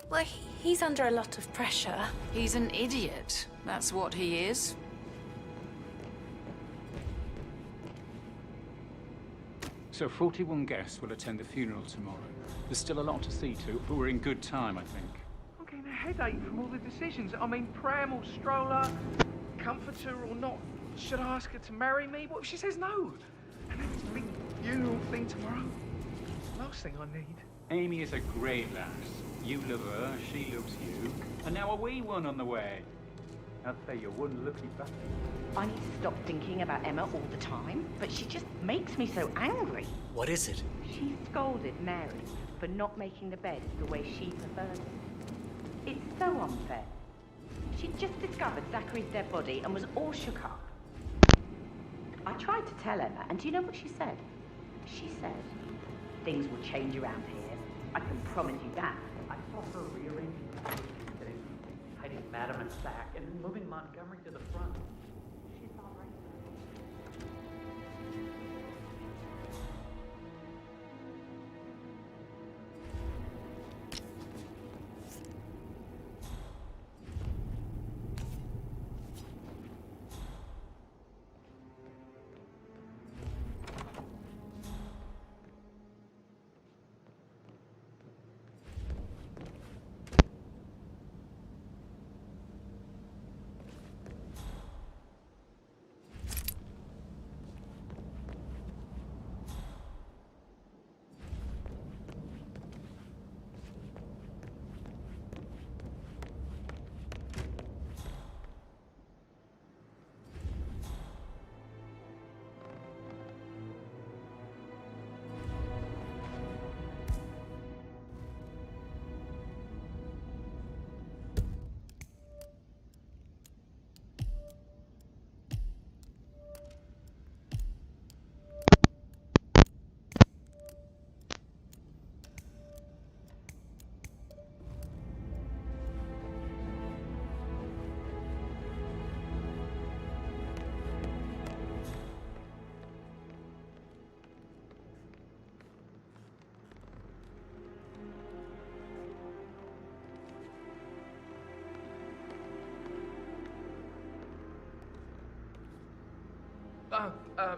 Well, he's under a lot of pressure. He's an idiot. That's what he is. So 41 guests will attend the funeral tomorrow. There's still a lot to see to, but we're in good time, I think. I'm getting a headache from all the decisions. I mean, pram or stroller, comforter or not. Should I ask her to marry me? What if she says no? And then this big funeral thing tomorrow. Last thing I need. Amy is a great lass. You love her, she loves you. And now a wee one on the way. I'd say you're one lucky bastard. I need to stop thinking about Emma all the time, but she just makes me so angry. What is it? She scolded Mary for not making the bed the way she preferred it. It's so unfair. She'd just discovered Zachary's dead body and was all shook up. I tried to tell Emma, and do you know what she said? She said, things will change around here. I can promise you that. I saw her rearranging the papers today, hiding Madam and Zach, and then moving Montgomery to the front. She's all right.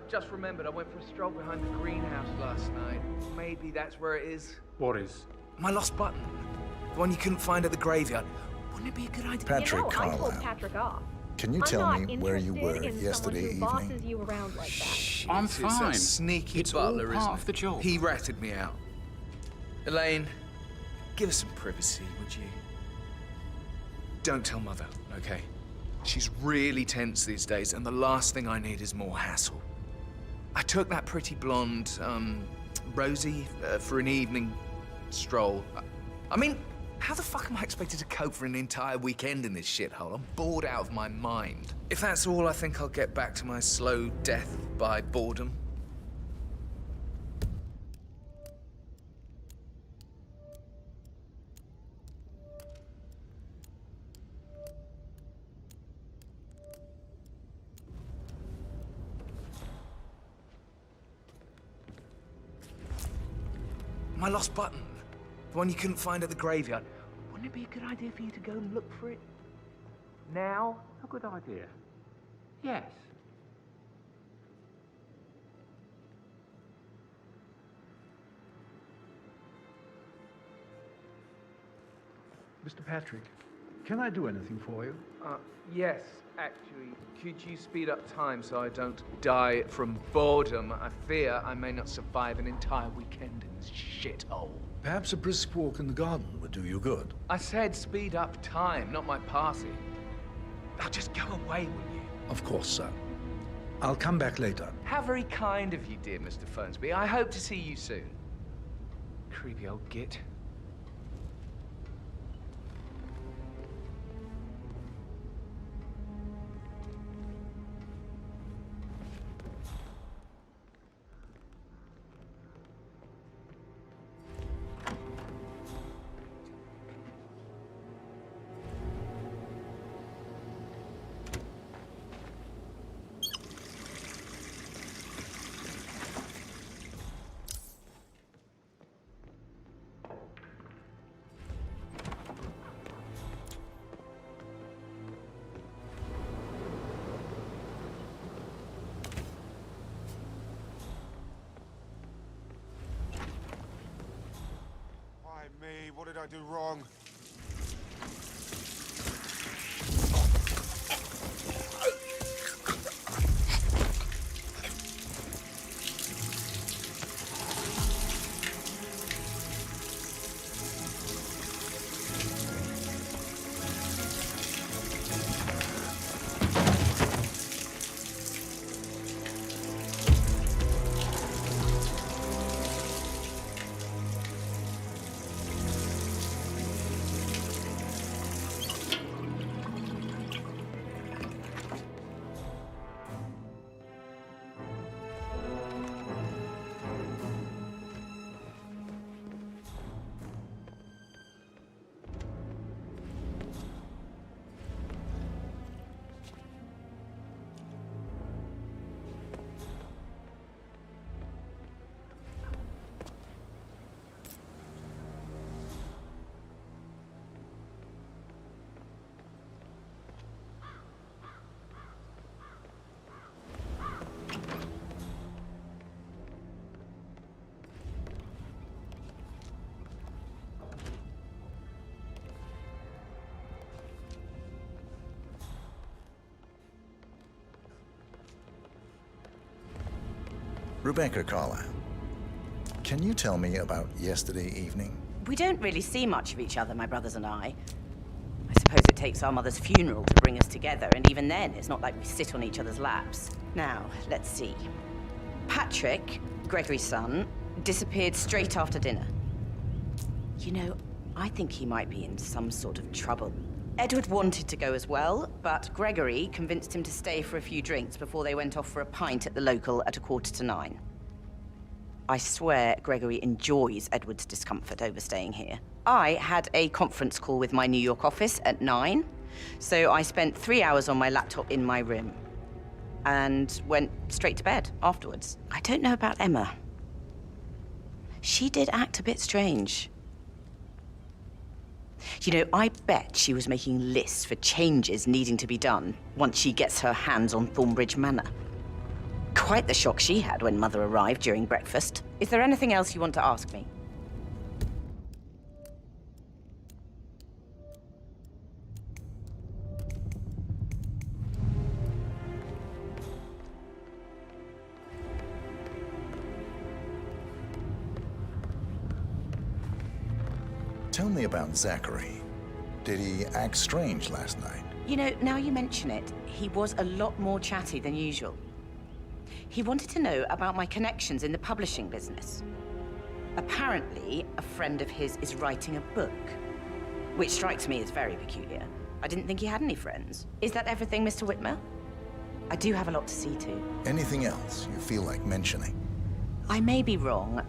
Just remembered I went for a stroll behind the greenhouse last night. Maybe that's where it is. What is? My lost button. The one you couldn't find at the graveyard. Wouldn't it be a good idea? Patrick I Carlisle. told Patrick off. Can you I'm tell not me where you were interested in yesterday someone who evening? bosses you around like that. I'm It's fine. that sneaky It's all butler, part isn't of it? the job. He ratted me out. Elaine, give us some privacy, would you? Don't tell Mother, okay? She's really tense these days, and the last thing I need is more hassle. I took that pretty blonde, Rosie, for an evening stroll. I mean, how the fuck am I expected to cope for an entire weekend in this shithole? I'm bored out of my mind. If that's all, I think I'll get back to my slow death by boredom. My lost button. The one you couldn't find at the graveyard. Wouldn't it be a good idea for you to go and look for it? Now? A good idea. Yes. Mr. Patrick, can I do anything for you? Yes, actually. Could you speed up time so I don't die from boredom? I fear I may not survive an entire weekend in this shithole. Perhaps a brisk walk in the garden would do you good. I said speed up time, not my party. Now just go away, will you? Of course, sir. I'll come back later. How very kind of you, dear Mr. Fernsby. I hope to see you soon. Creepy old git. Me, what did I do wrong? Rebecca Carlisle, can you tell me about yesterday evening? We don't really see much of each other, my brothers and I. I suppose it takes our mother's funeral to bring us together, and even then, it's not like we sit on each other's laps. Now, let's see. Patrick, Gregory's son, disappeared straight after dinner. You know, I think he might be in some sort of trouble. Edward wanted to go as well, but Gregory convinced him to stay for a few drinks before they went off for a pint at the local at 9:15. I swear Gregory enjoys Edward's discomfort over staying here. I had a conference call with my New York office at 9, so I spent 3 hours on my laptop in my room and went straight to bed afterwards. I don't know about Emma. She did act a bit strange. You know, I bet she was making lists for changes needing to be done once she gets her hands on Thornbridge Manor. Quite the shock she had when Mother arrived during breakfast. Is there anything else you want to ask me? Tell me about Zachary. Did he act strange last night? You know, now you mention it, he was a lot more chatty than usual. He wanted to know about my connections in the publishing business. Apparently, a friend of his is writing a book, which strikes me as very peculiar. I didn't think he had any friends. Is that everything, Mr. Whitmer? I do have a lot to see to. Anything else you feel like mentioning? I may be wrong,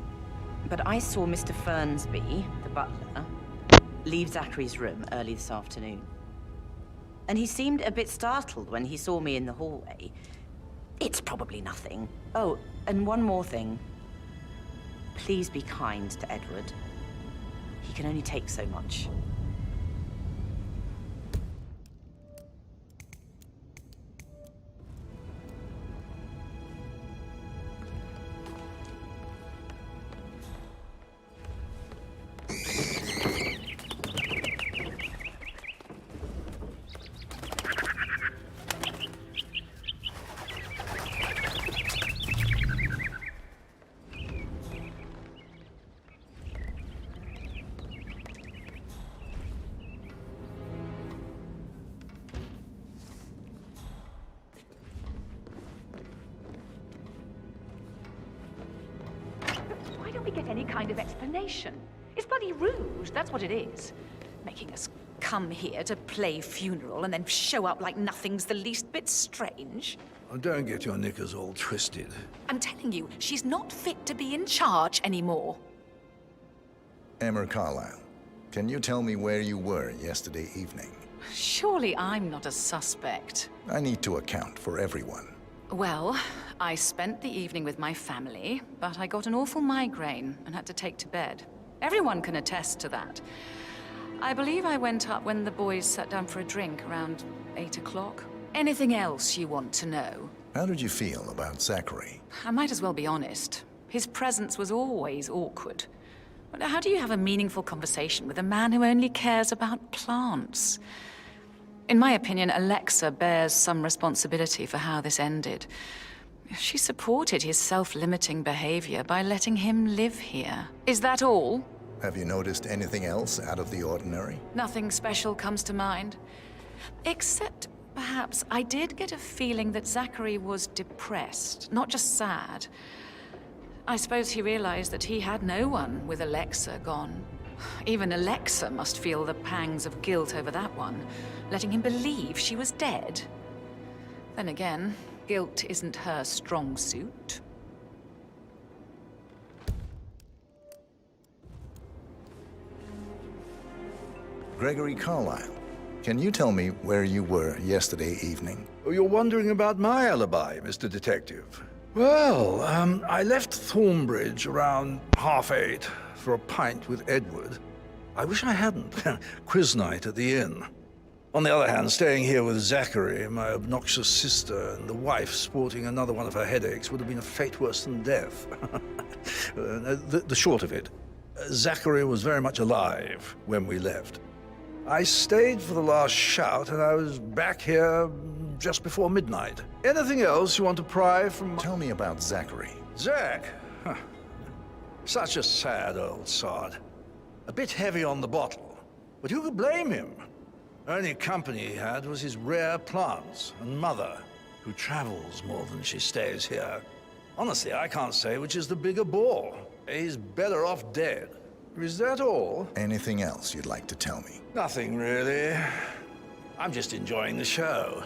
but I saw Mr. Fernsby, the butler, leave Zachary's room early this afternoon. And he seemed a bit startled when he saw me in the hallway. It's probably nothing. Oh, and one more thing. Please be kind to Edward. He can only take so much. Why don't we get any kind of explanation? It's bloody rude, that's what it is. Making us come here to play funeral and then show up like nothing's the least bit strange. Oh, don't get your knickers all twisted. I'm telling you, she's not fit to be in charge anymore. Emmer Carlisle, can you tell me where you were yesterday evening? Surely I'm not a suspect. I need to account for everyone. Well, I spent the evening with my family, but I got an awful migraine and had to take to bed. Everyone can attest to that. I believe I went up when the boys sat down for a drink around 8 o'clock. Anything else you want to know? How did you feel about Zachary? I might as well be honest. His presence was always awkward. But how do you have a meaningful conversation with a man who only cares about plants? In my opinion, Alexa bears some responsibility for how this ended. She supported his self-limiting behavior by letting him live here. Is that all? Have you noticed anything else out of the ordinary? Nothing special comes to mind. Except, perhaps, I did get a feeling that Zachary was depressed, not just sad. I suppose he realized that he had no one with Alexa gone. Even Alexa must feel the pangs of guilt over that one, letting him believe she was dead. Then again, guilt isn't her strong suit. Gregory Carlisle, can you tell me where you were yesterday evening? Oh, you're wondering about my alibi, Mr. Detective. Well, I left Thornbridge around 8:30 for a pint with Edward. I wish I hadn't. Quiz night at the inn. On the other hand, staying here with Zachary, my obnoxious sister, and the wife sporting another one of her headaches would have been a fate worse than death. The short of it, Zachary was very much alive when we left. I stayed for the last shout, and I was back here just before midnight. Anything else you want to pry from... Tell me about Zachary. Zach? Huh. Such a sad old sod. A bit heavy on the bottle. But who could blame him? Only company he had was his rare plants and mother, who travels more than she stays here. Honestly, I can't say which is the bigger bore. He's better off dead. Is that all? Anything else you'd like to tell me? Nothing, really. I'm just enjoying the show.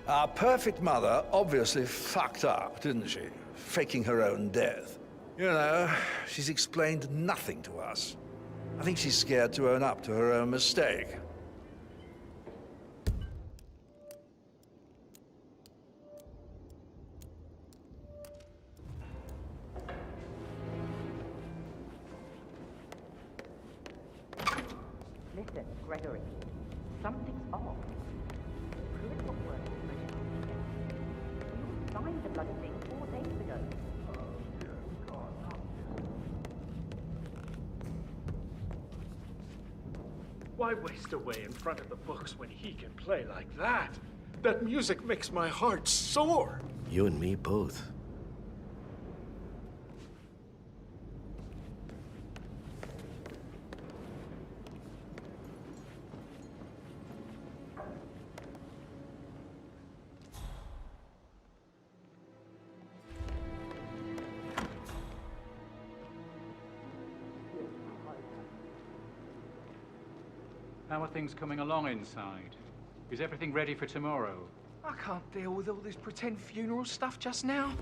Our perfect mother obviously fucked up, didn't she? Faking her own death. You know, she's explained nothing to us. I think she's scared to own up to her own mistake. Listen, Gregory, something's off. Pruitt got worse than Richard. We all signed the bloody thing Why waste away in front of the books when he can play like that? That music makes my heart soar. You and me both. How are things coming along inside? Is everything ready for tomorrow? I can't deal with all this pretend funeral stuff just now.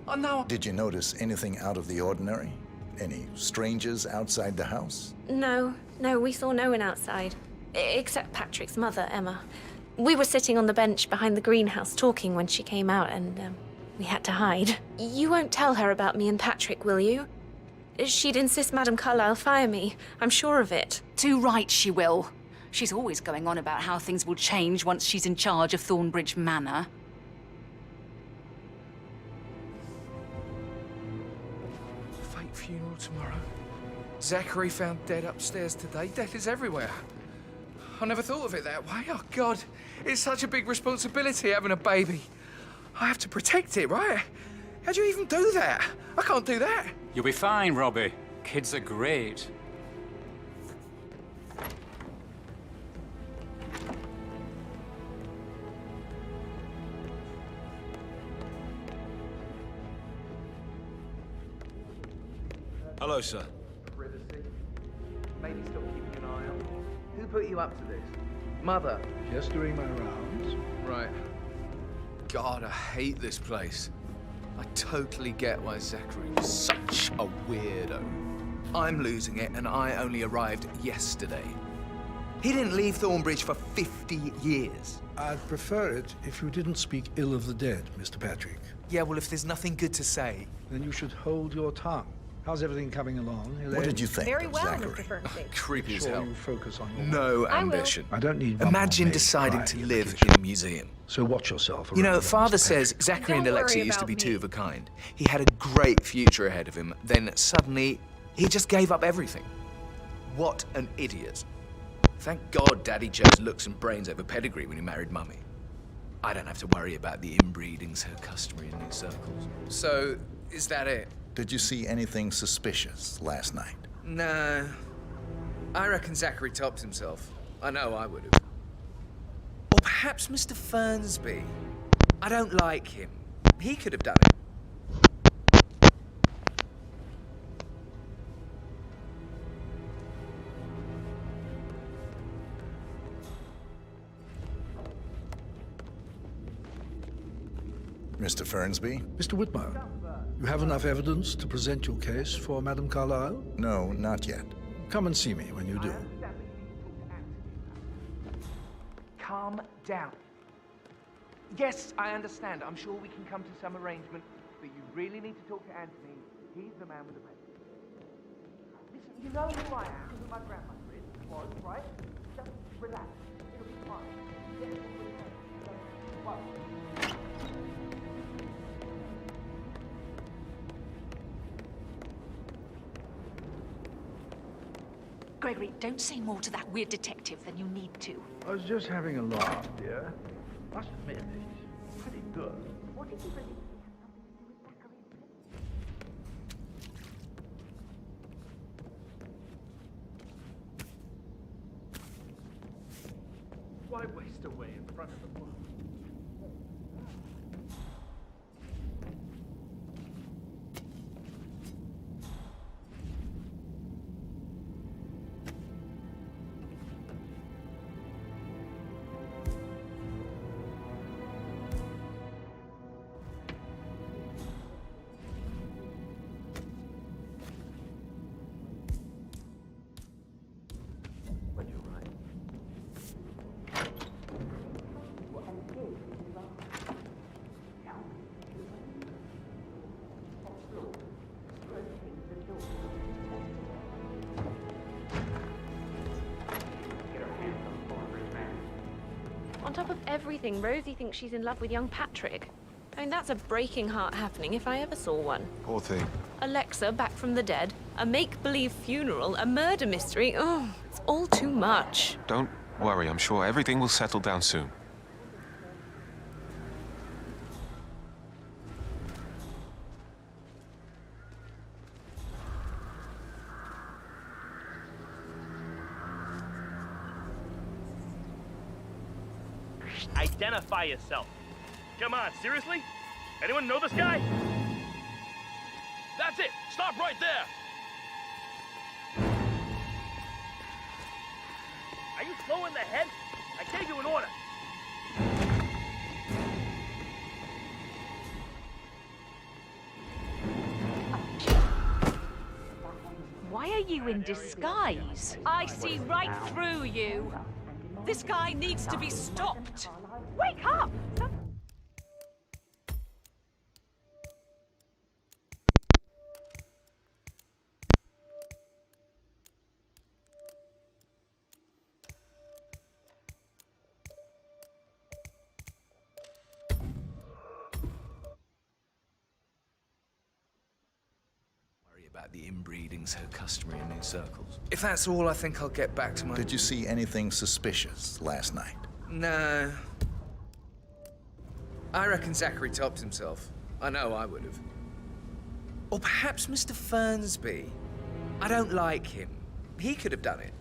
I know. Did you notice anything out of the ordinary? Any strangers outside the house? No, we saw no one outside. Except Patrick's mother, Emma. We were sitting on the bench behind the greenhouse talking when she came out, and we had to hide. You won't tell her about me and Patrick, will you? She'd insist Madame Carlyle fire me. I'm sure of it. Too right she will. She's always going on about how things will change once she's in charge of Thornbridge Manor. Fake funeral tomorrow. Zachary found dead upstairs today. Death is everywhere. I never thought of it that way. Oh, God. It's such a big responsibility having a baby. I have to protect it, right? How do you even do that? I can't do that. You'll be fine, Robbie. Kids are great. Hello, sir. Privacy. Maybe stop keeping an eye on. Who put you up to this? Mother. Just doing my rounds. Right. God, I hate this place. I totally get why Zachary was such a weirdo. I'm losing it, and I only arrived yesterday. He didn't leave Thornbridge for 50 years. I'd prefer it if you didn't speak ill of the dead, Mr. Patrick. Yeah, well, if there's nothing good to say... Then you should hold your tongue. How's everything coming along, Elaine? What did you think Very of well, Zachary? Mr. Fernsey. Creepy as Sure hell. you focus on your No work. ambition. I don't need Imagine mum or maid deciding crying to in the live kitchen. in a museum. So watch yourself. You know, around Father Mr. says Patrick. Zachary and Don't Alexia worry used to about be me. two of a kind. He had a great future ahead of him, then suddenly, he just gave up everything. What an idiot. Thank God Daddy chose looks and brains over pedigree when he married Mummy. I don't have to worry about the inbreeding so customary in new circles. So, is that it? Did you see anything suspicious last night? No. I reckon Zachary topped himself. I know I would have. Or perhaps Mr. Fernsby. I don't like him. He could have done it. Mr. Fernsby? Mr. Whitmer, you have enough evidence to present your case for Madame Carlyle? No, not yet. Come and see me when you do. Calm down. Yes, I understand. I'm sure we can come to some arrangement, but you really need to talk to Anthony. He's the man with the baby. Listen, you know who I am, who my grandmother is, was, right? Just relax. It'll be fine. Yes, we'll be fine. Well, Gregory, don't say more to that weird detective than you need to. I was just having a laugh, dear. Must admit, he's pretty good. What did you believe? why waste away in front of the book? On top of everything, Rosie thinks she's in love with young Patrick. I mean, that's a breaking heart happening if I ever saw one. Poor thing. Alexa, back from the dead, A make-believe funeral, a murder mystery. Oh, it's all too much. Don't worry, I'm sure everything will settle down soon. Identify yourself. Come on, seriously? Anyone know this guy? That's it! Stop right there! Are you slow in the head? I gave you an order. Why are you in disguise? I see right through you. This guy needs to be stopped. Wake up! About the inbreeding so customary in these circles. If that's all, I think I'll get back to my... Did you see anything suspicious last night? No. I reckon Zachary topped himself. I know I would have. Or perhaps Mr. Fernsby. I don't like him. He could have done it.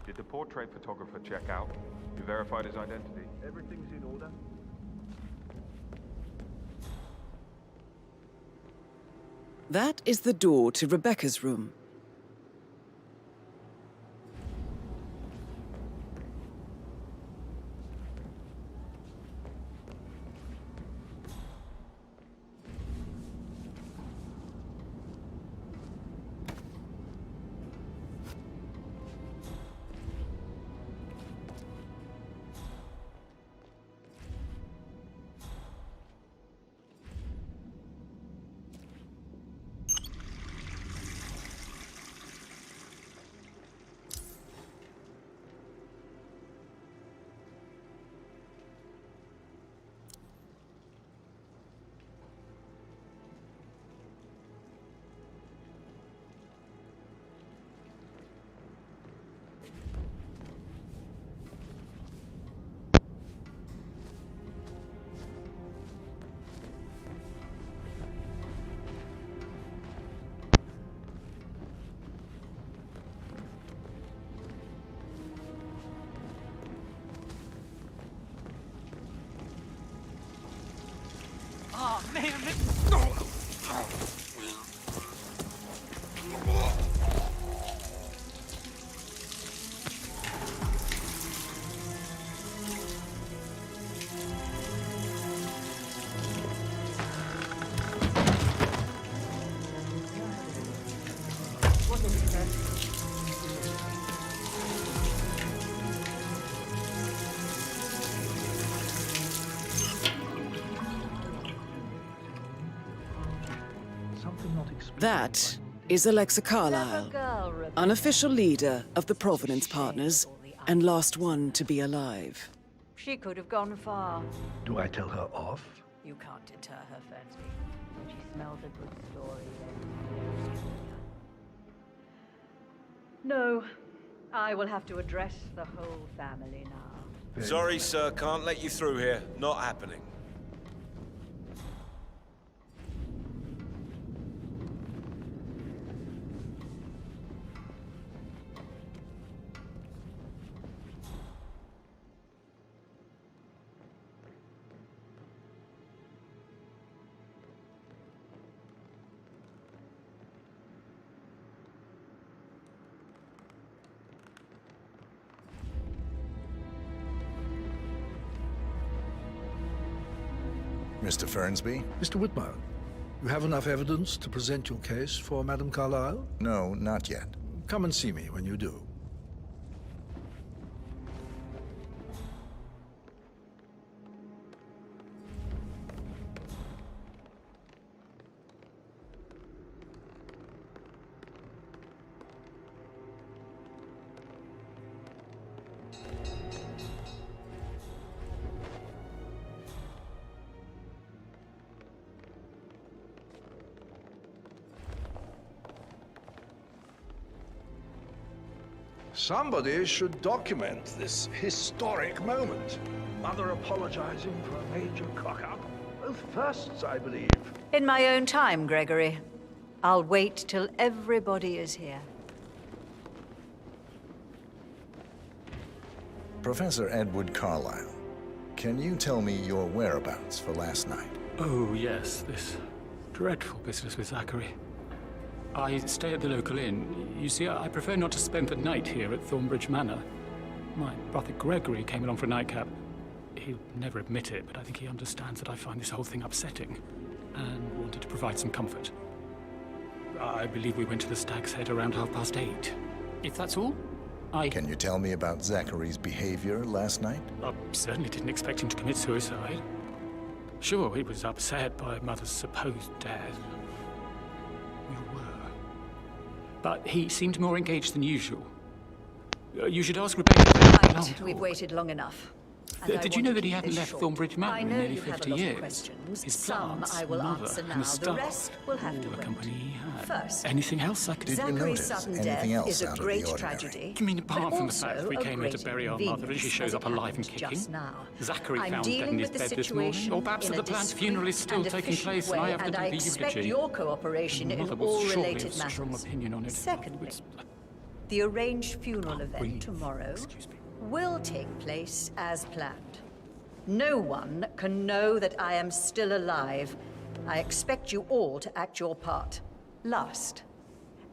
Did the portrait photographer check out? You verified his identity? Everything's in order. That is the door to Rebecca's room. Oh, man, That is Alexa Carlyle, unofficial leader of the Providence Partners and last one to be alive. She could have gone far. Do I tell her off? You can't deter her, Fernsby. She smells a good story then. No, I will have to address the whole family now. Sorry, sir, can't let you through here. Not happening. Mr. Fernsby? Mr. Whitman, you have enough evidence to present your case for Madame Carlyle? No, not yet. Come and see me when you do. Somebody should document this historic moment. Mother apologizing for a major cock-up. Both firsts, I believe. In my own time, Gregory. I'll wait till everybody is here. Professor Edward Carlyle, can you tell me your whereabouts for last night? Oh, yes, this dreadful business with Zachary. I stay at the local inn. You see, I prefer not to spend the night here at Thornbridge Manor. My brother Gregory came along for a nightcap. He'll never admit it, but I think he understands that I find this whole thing upsetting and wanted to provide some comfort. I believe we went to the Stag's Head around 8:30. If that's all, Can you tell me about Zachary's behavior last night? I certainly didn't expect him to commit suicide. Sure, he was upset by Mother's supposed death. We were. But he seemed more engaged than usual. You should ask Rebecca. Right, we've waited long enough. And I Did you know want that to he keep hadn't this left short. Thornbridge Manor I in know nearly you have 50 a lot years? of questions. His Some plants, I will mother, answer and now. the The staff. rest will have to All the wait. company he had. First, Anything else I could Did you Zachary's notice sudden anything death else is a out of the great ordinary? tragedy. You mean apart but from the fact also we a came here to great bury our mother and she inconvenience, shows as up it alive and happened kicking? just now. Zachary I'm found dead dealing in his with the bed this morning. situation Or perhaps in that a the planned discreet funeral is still and taking efficient place way, and I have to and do I the expect eulogy. your cooperation in Mother all was surely related of strong matters. opinion on it. Secondly, the arranged funeral event tomorrow will take place as planned. No one can know that I am still alive. I expect you all to act your part. Last,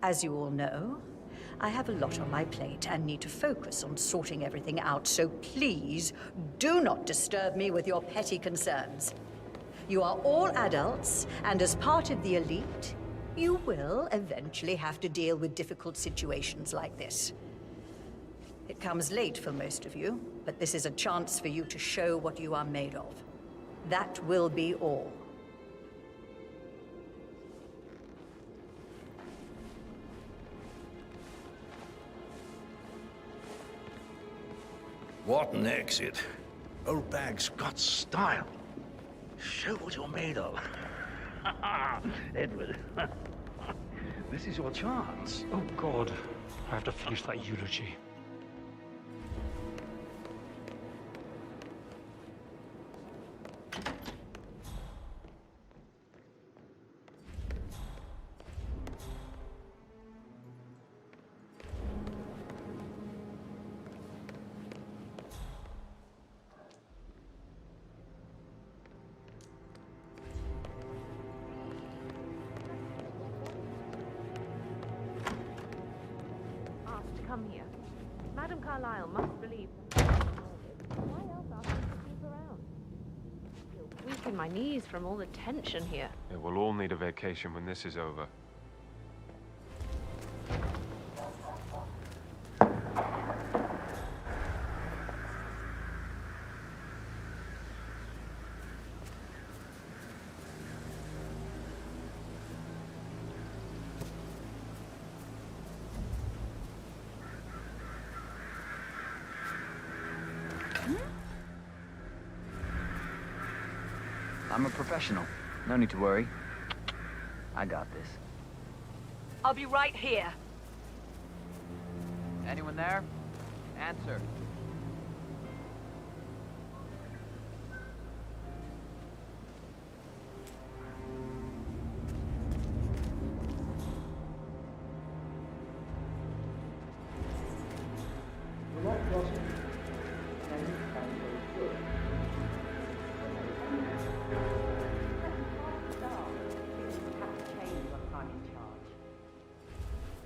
as you all know, I have a lot on my plate and need to focus on sorting everything out, so please do not disturb me with your petty concerns. You are all adults, and as part of the elite, you will eventually have to deal with difficult situations like this. It comes late for most of you, but this is a chance for you to show what you are made of. That will be all. What an exit. Old bag's got style. Show what you're made of. Edward, this is your chance. Oh, God. I have to finish that eulogy. Come here. Madame Carlyle must believe. Why else ask him to keep around? I feel weak in my knees from all the tension here. Yeah, we'll all need a vacation when this is over. I'm a professional. No need to worry. I got this. I'll be right here. Anyone there? Answer.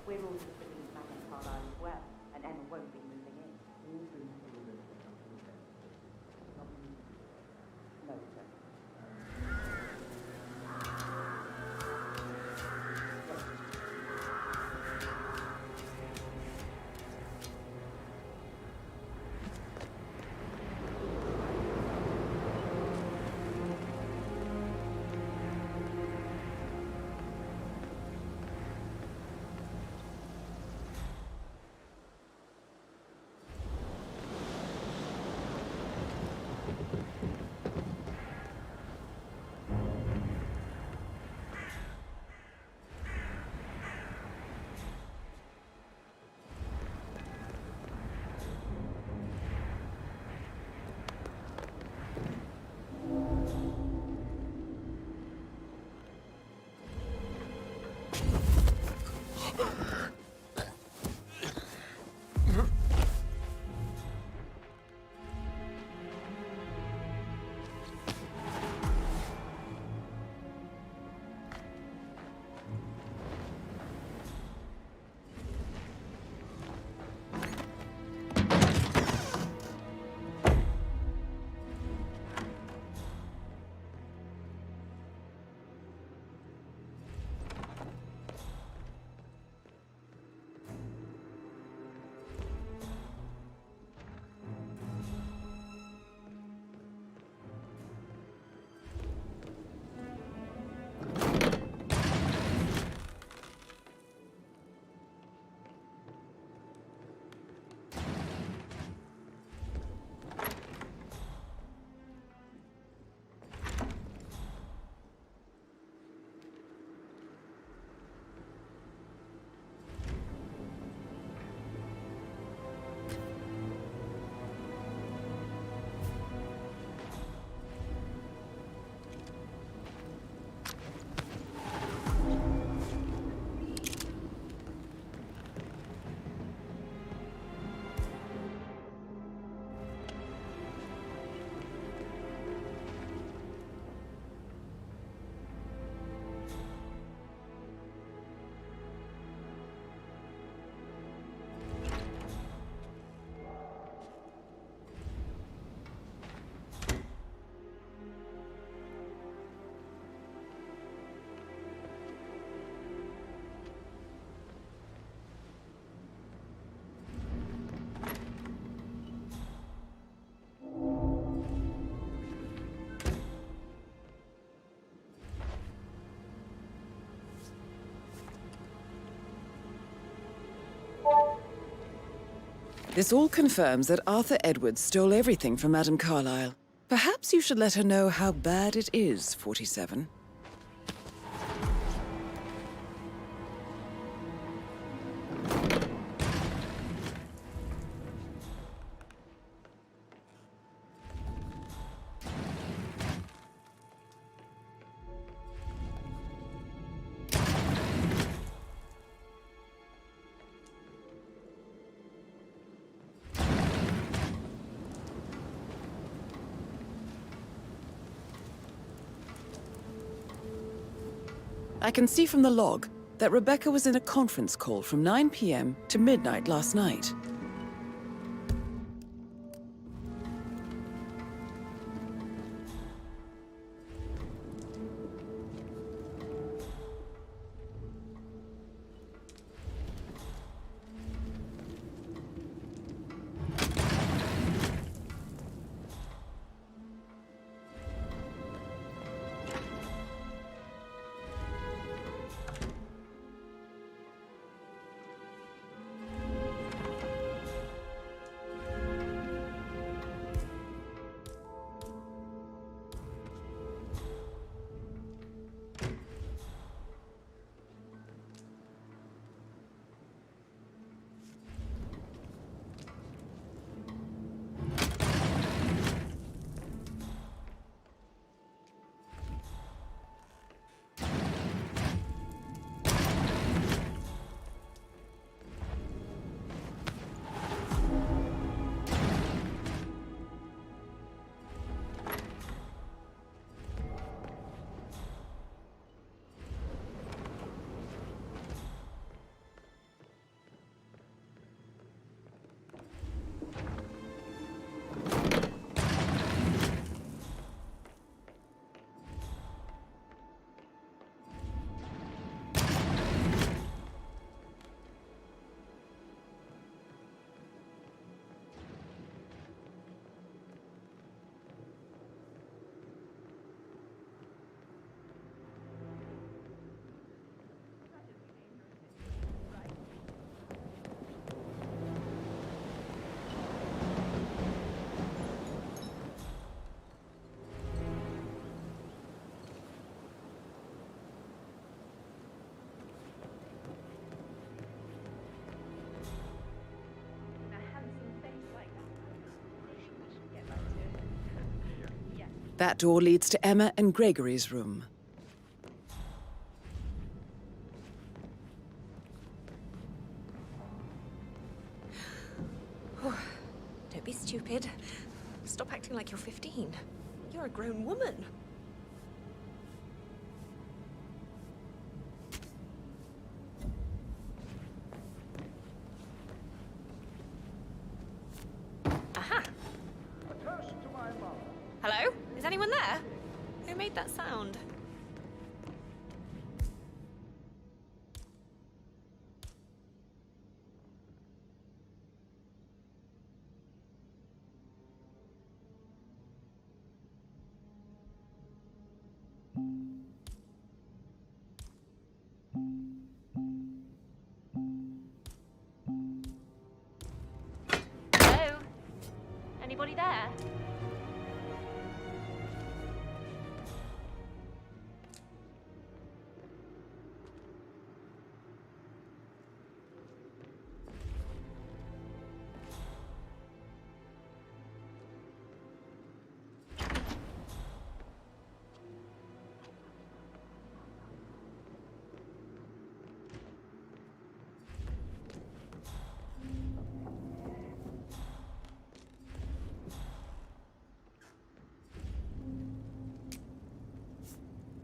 We're all just believe Madame Carlyle as well, and Emma won't be moving in. This all confirms that Arthur Edwards stole everything from Madame Carlyle. Perhaps you should let her know how bad it is, 47. I can see from the log that Rebecca was in a conference call from 9 p.m. to midnight last night. That door leads to Emma and Gregory's room. Don't be stupid. Stop acting like you're 15. You're a grown woman. Aha! Hello? Is anyone there? Who made that sound? Hello? Anybody there?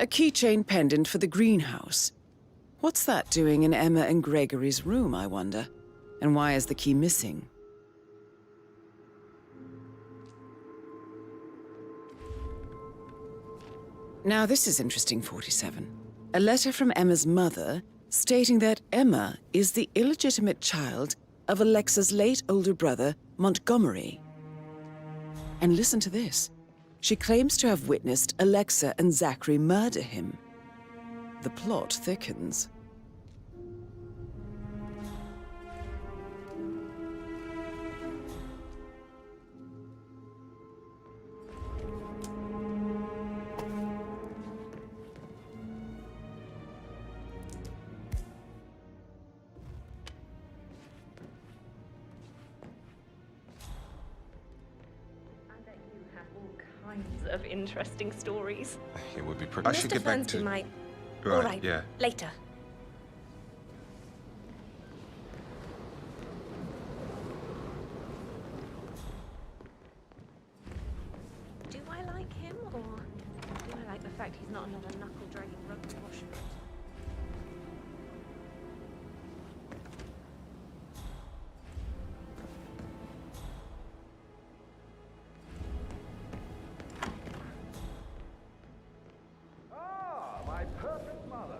A keychain pendant for the greenhouse. What's that doing in Emma and Gregory's room, I wonder? And why is the key missing? Now this is interesting, 47. A letter from Emma's mother stating that Emma is the illegitimate child of Alexa's late older brother, Montgomery. And listen to this. She claims to have witnessed Alexa and Zachary murder him. The plot thickens. tons of interesting stories. It would be pretty. Mr. Fernsby might. All right. Yeah. Later. Do I like him, or do I like the fact he's not another knuckle-dragging rugby washer? Ah, my perfect mother.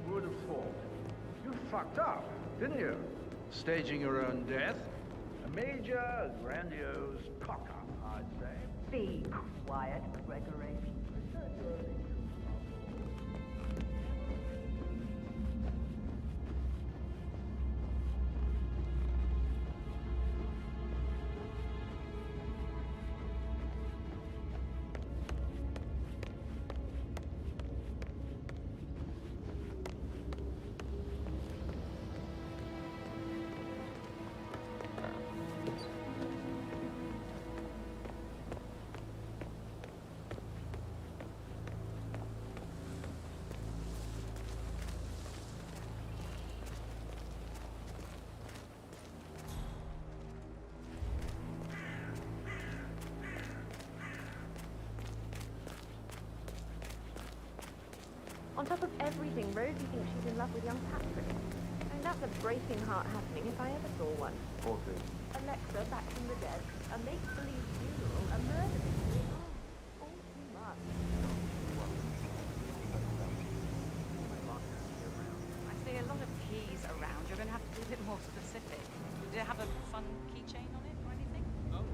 Who would have thought? You fucked up, didn't you? Staging your own death? A major, grandiose cock-up, I'd say. Be quiet, Gregory. On top of everything, Rosie thinks she's in love with young Patrick. I mean, that's a breaking heart happening if I ever saw one. Alexa back from the dead, a make-believe funeral, a murder mystery. Oh, all too much. I see a lot of keys around. You're going to have to be a bit more specific. Do you have a fun keychain on it or anything? Oh.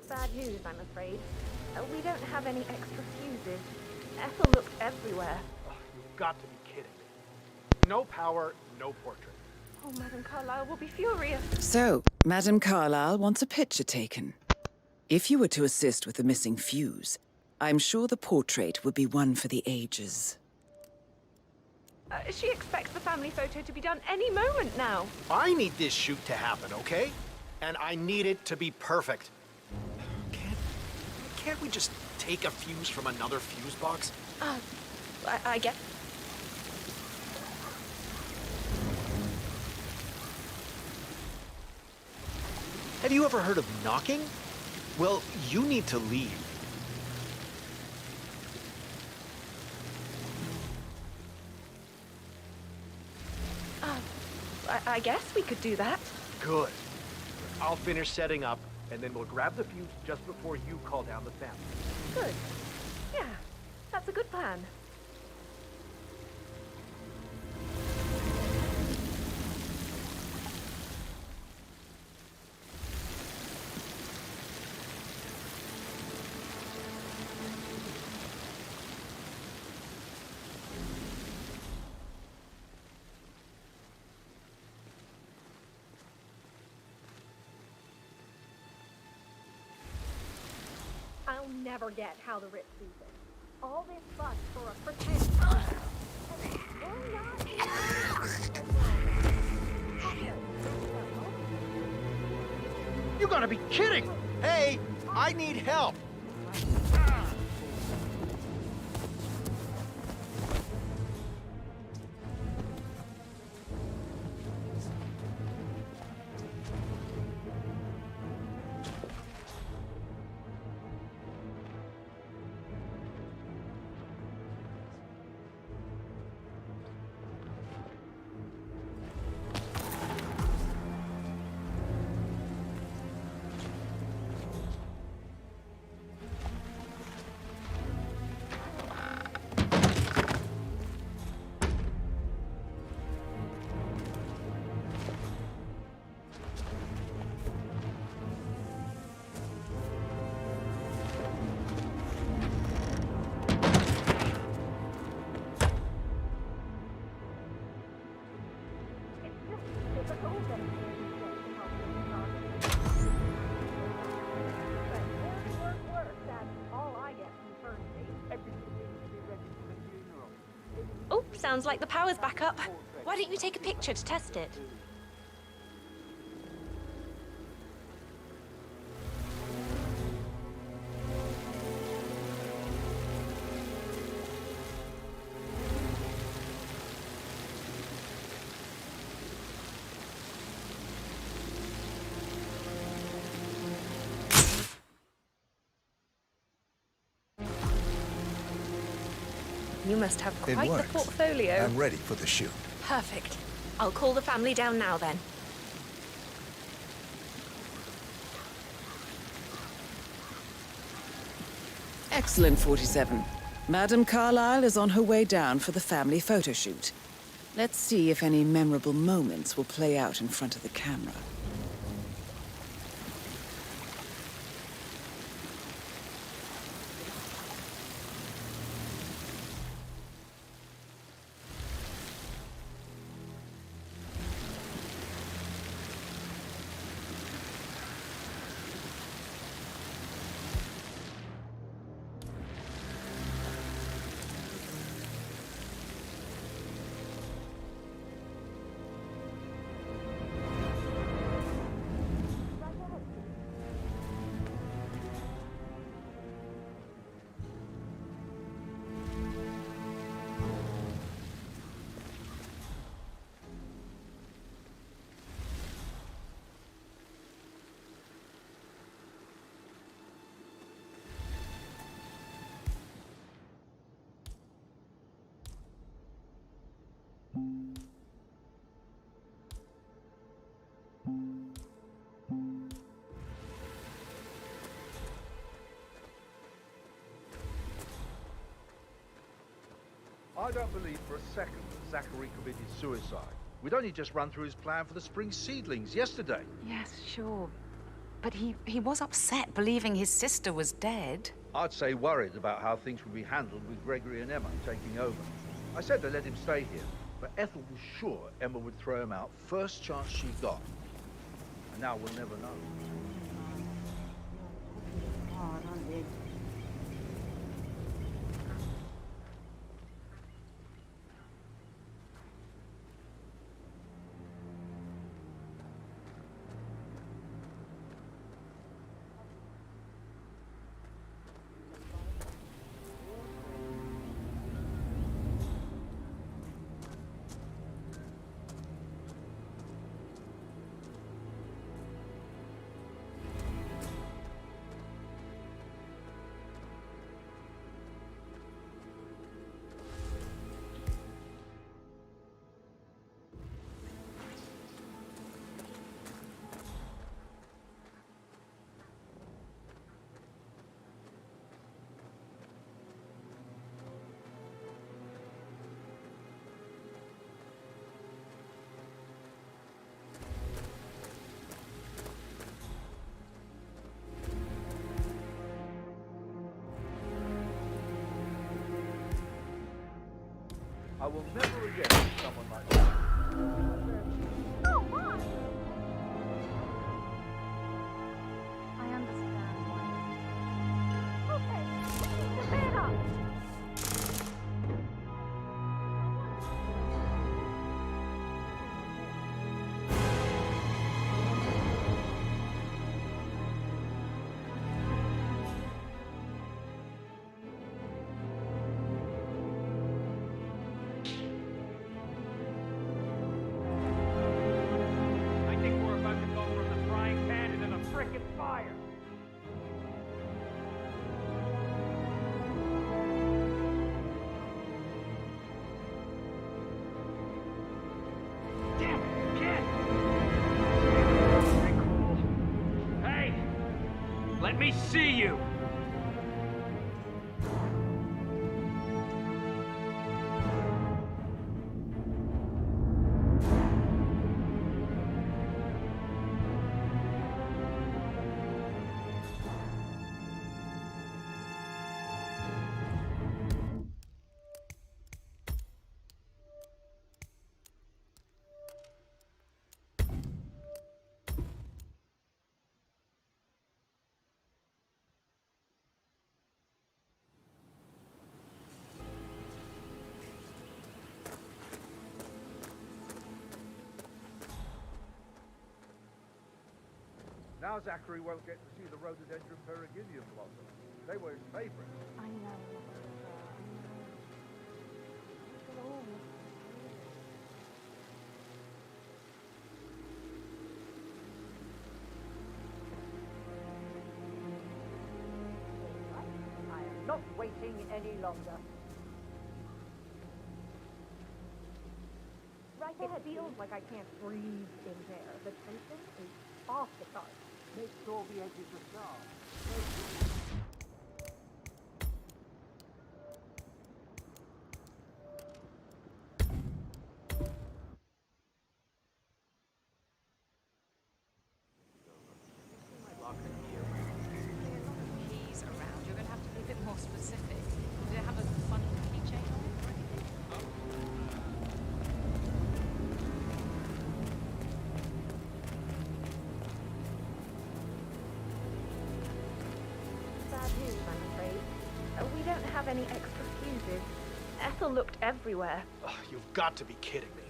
Bad news, I'm afraid. We don't have any extra fuses. Ethel looked everywhere. You've got to be kidding me. No power, no portrait. Oh, Madame Carlyle will be furious. So, Madame Carlyle wants a picture taken. If you were to assist with the missing fuse, I'm sure the portrait would be one for the ages. She expects the family photo to be done any moment now. I need this shoot to happen, okay? And I need it to be perfect. Can't we just take a fuse from another fuse box? I get. Have you ever heard of knocking? Well, you need to leave. I guess we could do that. Good. I'll finish setting up, and then we'll grab the fuse just before you call down the family. Good. Yeah, that's a good plan. never get how the Ritz sees it. All this fuss for a pretend. You gotta be kidding! Hey, I need help! Oh, sounds like the power's back up. Why don't you take a picture to test it? You must have It quite the works. portfolio. I'm ready for the shoot. Perfect. I'll call the family down now then. Excellent, 47. Madame Carlyle is on her way down for the family photo shoot. Let's see if any memorable moments will play out in front of the camera. I don't believe for a second that Zachary committed suicide. We'd only just run through his plan for the spring seedlings yesterday. Yes, sure. But he was upset believing his sister was dead. I'd say worried about how things would be handled with Gregory and Emma taking over. I said to let him stay here, but Ethel was sure Emma would throw him out first chance she got. And now we'll never know. I will never again see someone like that. Oh, Mom! I understand why. Okay, fire! Damn it, kid! Okay, cool. Hey! Let me see you! Now Zachary won't get to see the rhododendron periginium blossom. They were his favorites. I know. I am not waiting any longer. Right it feels like I can't breathe in there. The tension is off the charts. Make sure the edges are sharp. Keys around. You're going to have to be a bit more specific. Do you have a fun keychain on it or anything? Bad news, I'm afraid. We don't have any extra fuses. Ethel looked everywhere. Ugh, you've got to be kidding me.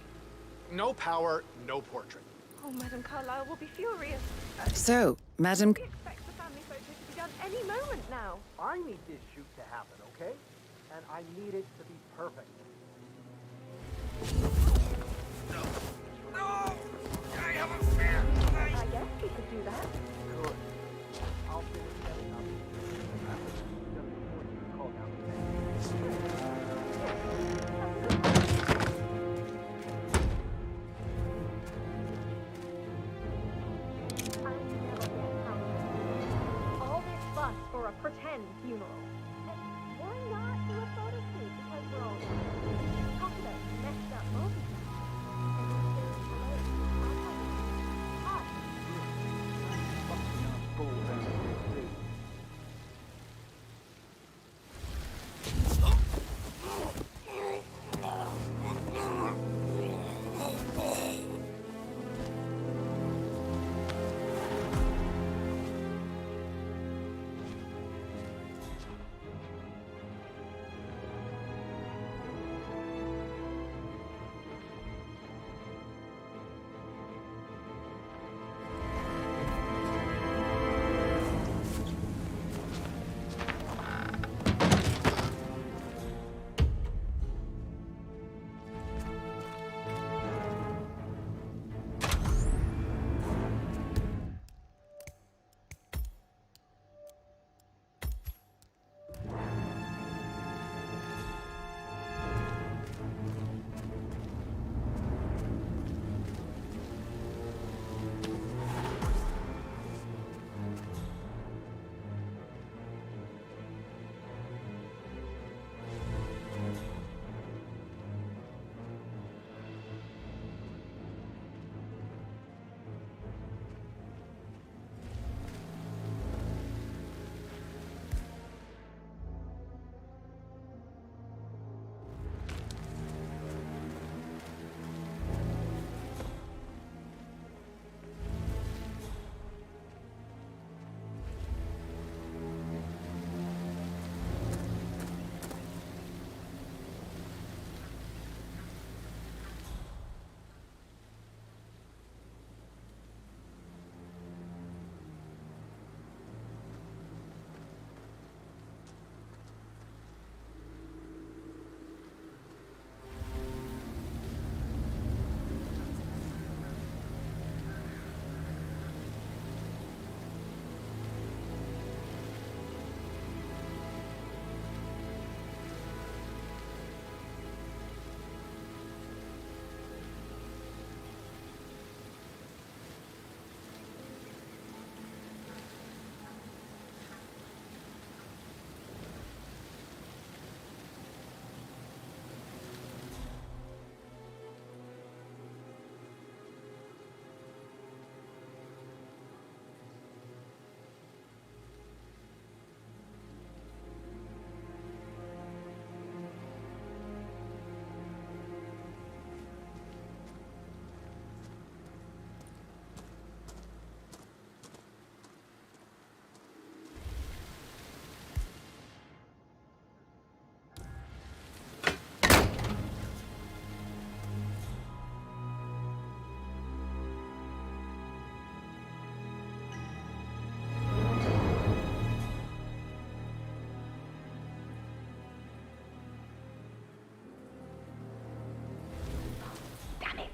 No power, no portrait. Oh, Madame Carlyle will be furious. So, Madam... We expect the family photo to be done any moment now. I need this shoot to happen, okay? And I need it to be perfect. No! I have a fear! I guess we could do that. Good. I'll finish setting up. Just before you call down the All this fuss for a pretend funeral. And why not do a photo shoot? Because we're all talk about messed up moments.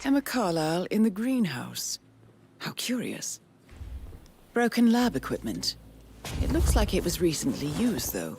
Emma Carlyle in the greenhouse. How curious. Broken lab equipment. It looks like it was recently used, though.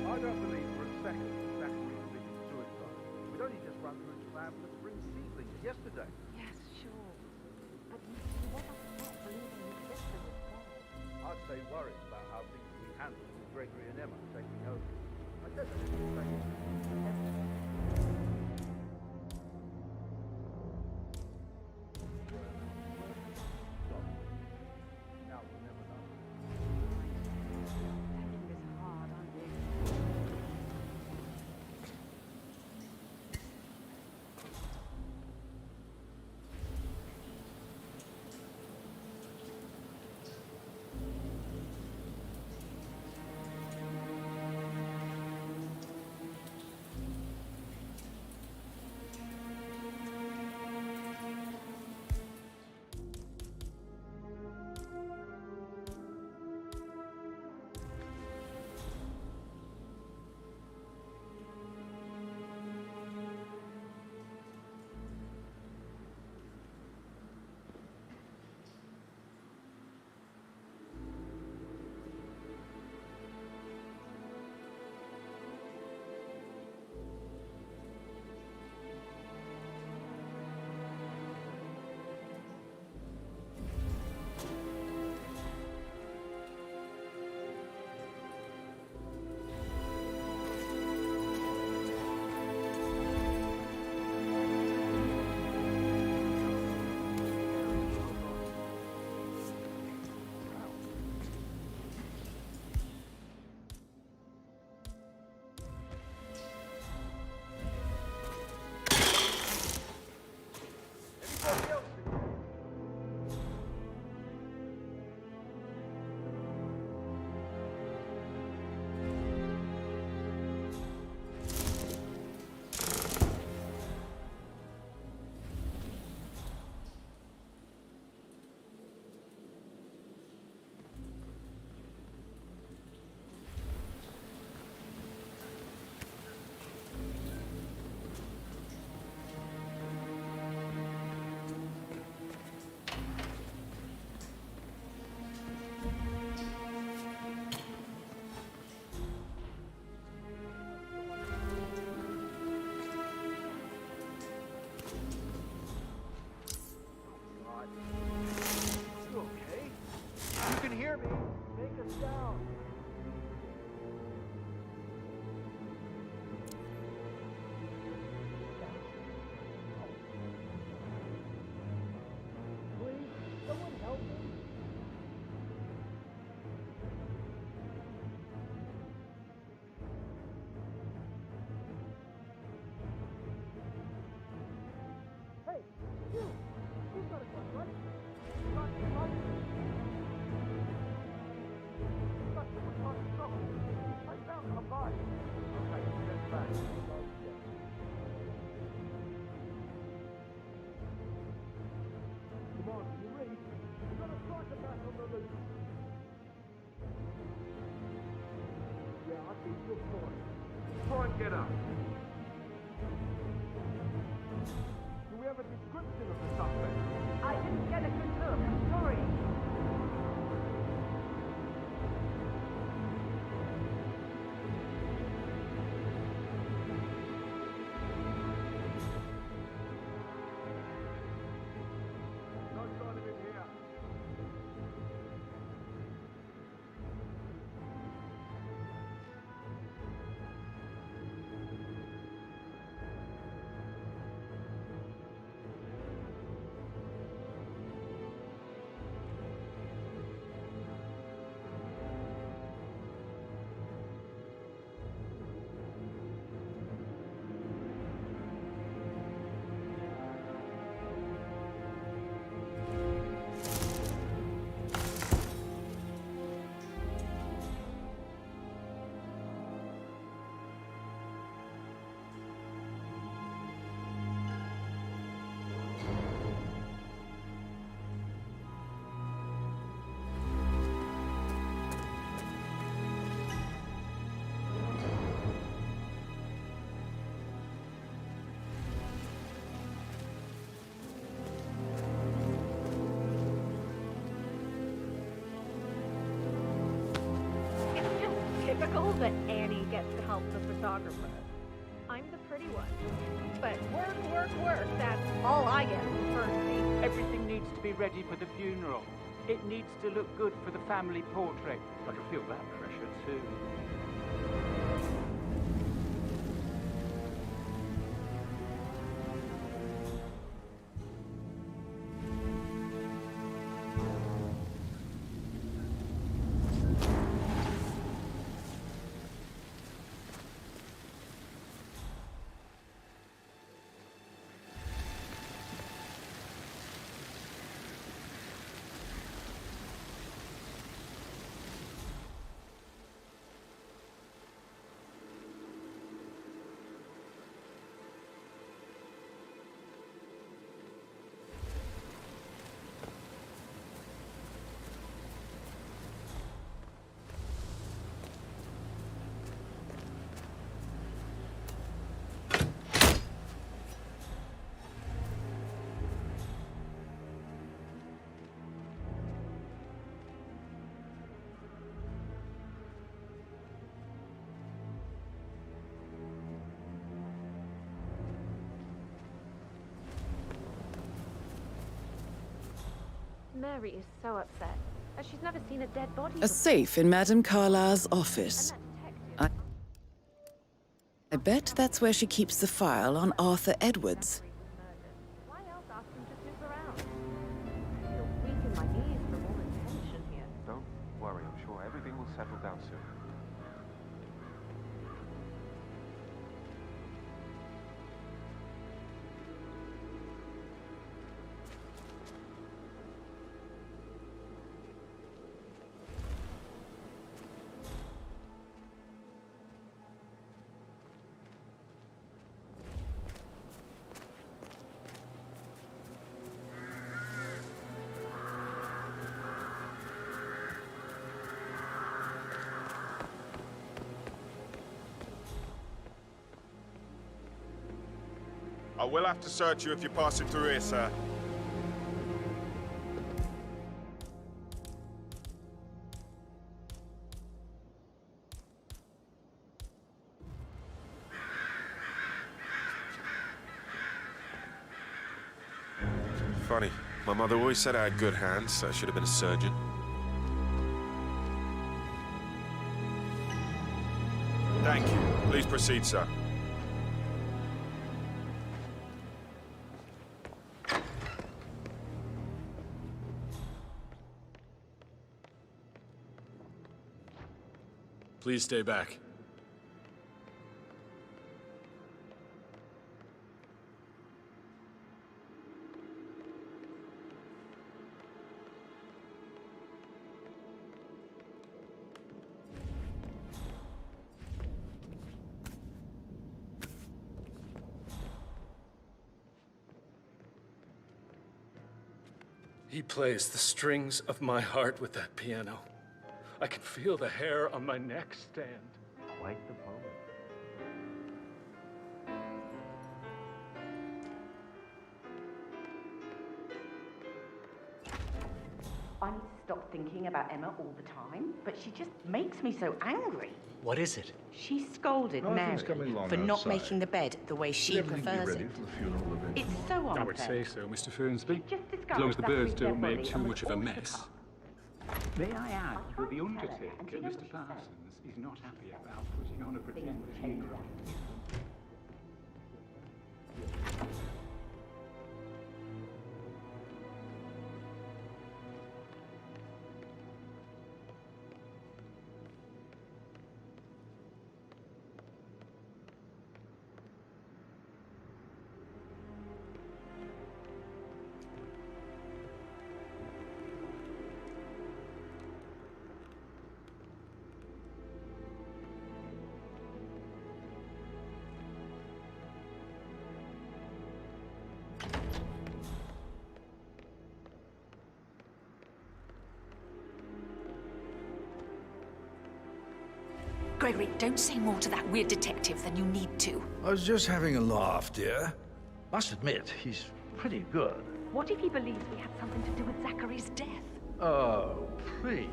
I don't believe for a second that Zachary committed suicide. We'd only just run through his plan for the spring seedlings yesterday. Yes, sure. But he wasn't believing his sister was dead. I'd say worried about how things will be handled with Gregory and Emma taking over. I said that in the Now we'll never know. Making this hard, aren't you? Try and get up. Do we have a description of the suspect? I didn't get a good look. I'm sorry. No sign of him here. typical that Annie gets to help the photographer. I'm the pretty one. But work, that's all I get from first date. Everything needs to be ready for the funeral. It needs to look good for the family portrait. I can feel that pressure too. Mary is so upset, as she's never seen a dead body A before. safe in Madame Carlyle's office. I bet that's where she keeps the file on Arthur Edwards. Why else ask him to snoop around? I feel weak in my knees from all the tension here. Don't worry, I'm sure everything will settle down soon. I will have to search you if you're passing through here, sir. Funny. My mother always said I had good hands, so I should have been a surgeon. Thank you. Please proceed, sir. Please stay back. He plays the strings of my heart with that piano. I can feel the hair on my neck stand. Quite the moment. I need to stop thinking about Emma all the time, but she just makes me so angry. What is it? She scolded Mary for not making the bed the way she prefers it. It's so unfair. I would say so, Mr. Fernsby. Just As long as the birds discovered don't make Zachary's too dead much of a body mess. May I add that the Undertaker, Mr. Parsons, is not happy about putting on a pretend funeral. Gregory, don't say more to that weird detective than you need to. I was just having a laugh, dear. Must admit, he's pretty good. What if he believes we had something to do with Zachary's death? Oh, please.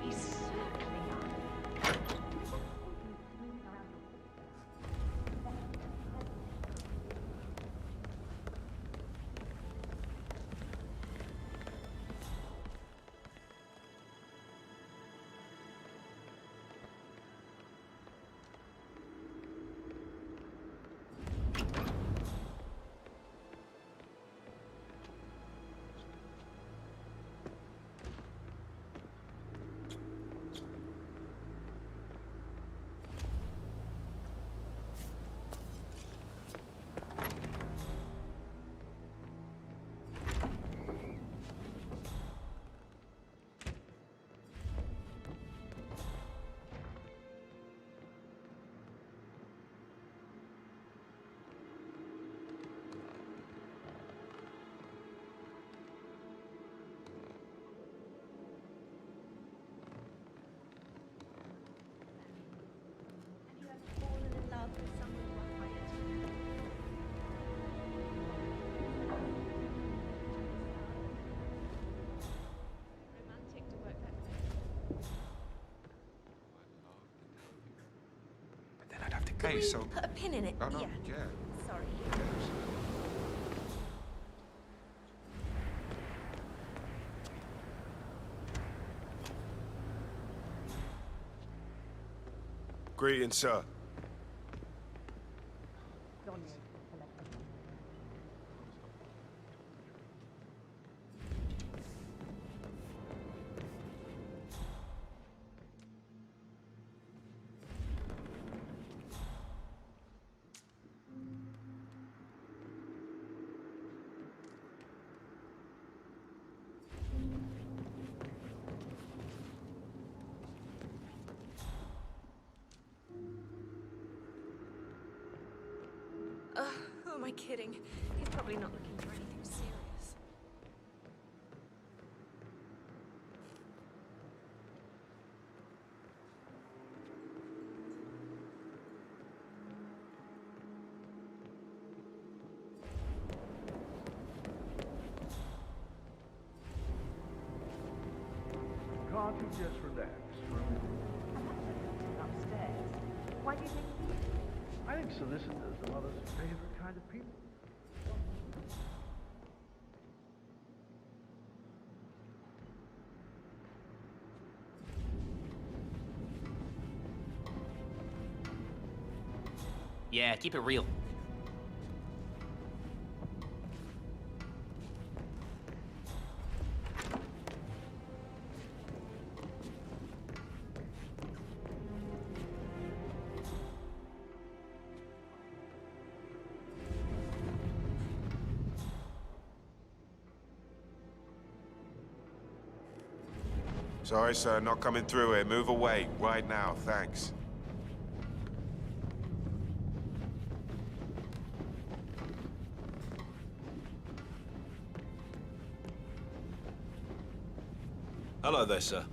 He's certainly not. Could Hey, we so- put a pin in it? Oh, no, yeah. yeah. Sorry. Greetings, sir. Who am I kidding? He's probably not looking for anything serious. Can't you just relax for a minute? Upstairs. Why do you think I think solicitors are mother's favorite kind of people. Yeah, keep it real. Sorry, sir, not coming through here. Move away, right now, thanks. Hello there, sir.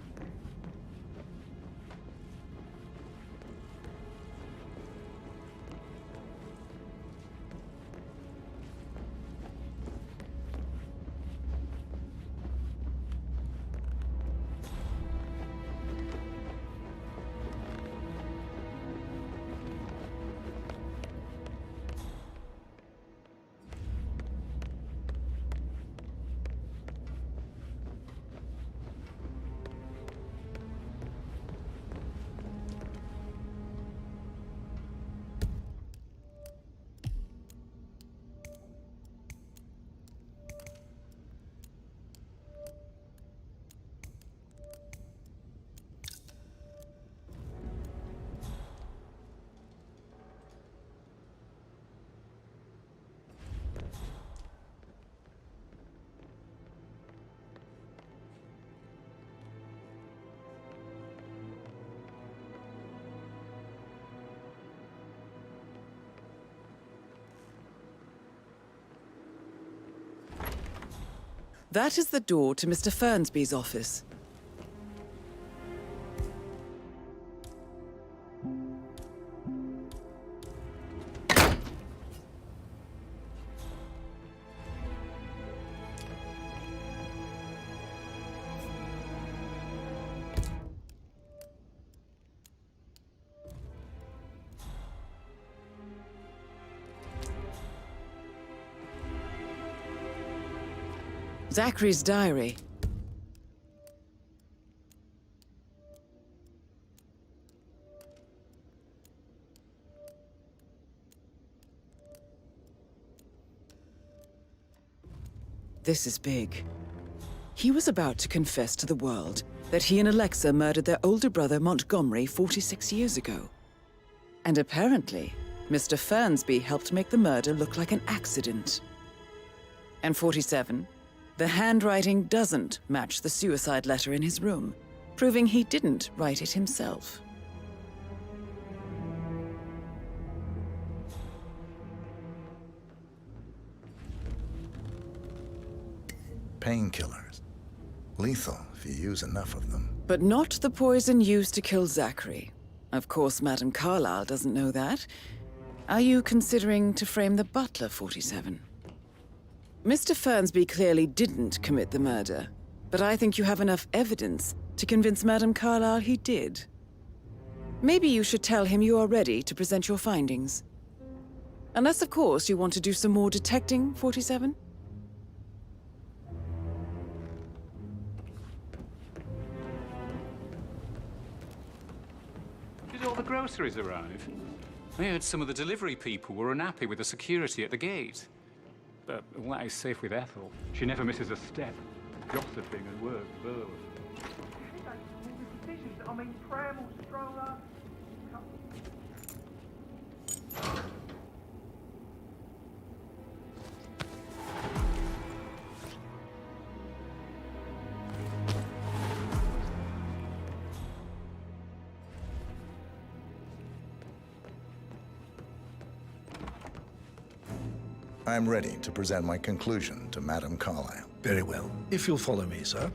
That is the door to Mr. Fernsby's office. Zachary's diary. This is big. He was about to confess to the world that he and Alexa murdered their older brother Montgomery 46 years ago. And apparently, Mr. Fernsby helped make the murder look like an accident. And 47? The handwriting doesn't match the suicide letter in his room, proving he didn't write it himself. Painkillers. Lethal if you use enough of them. But not the poison used to kill Zachary. Of course, Madame Carlyle doesn't know that. Are you considering to frame the butler, 47? Mr. Fernsby clearly didn't commit the murder, but I think you have enough evidence to convince Madame Carlyle he did. Maybe you should tell him you are ready to present your findings. Unless, of course, you want to do some more detecting, 47? Did all the groceries arrive? I heard some of the delivery people were unhappy with the security at the gate. But why is safe with Ethel? She never misses a step. Gossiping and word burls. Decisions. I mean, pram or stroller. I'm ready to present my conclusion to Madame Carlyle. Very well. If you'll follow me, sir.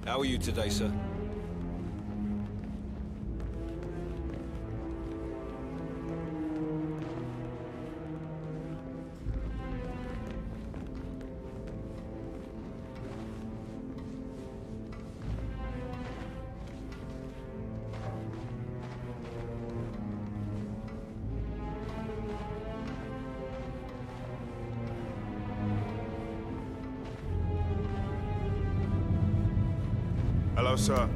How are you today, sir? Hello, sir.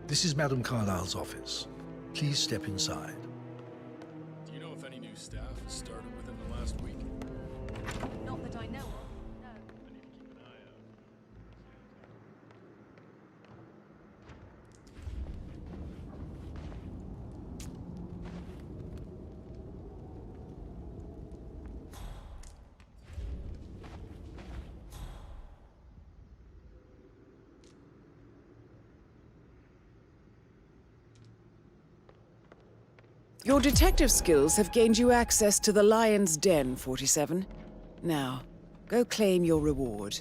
This is Madame Carlyle's office. Please step inside. Do you know if any new staff has started within the last week? Not that I know of. No. I need to keep an eye out. Your detective skills have gained you access to the Lion's Den, 47. Now, go claim your reward.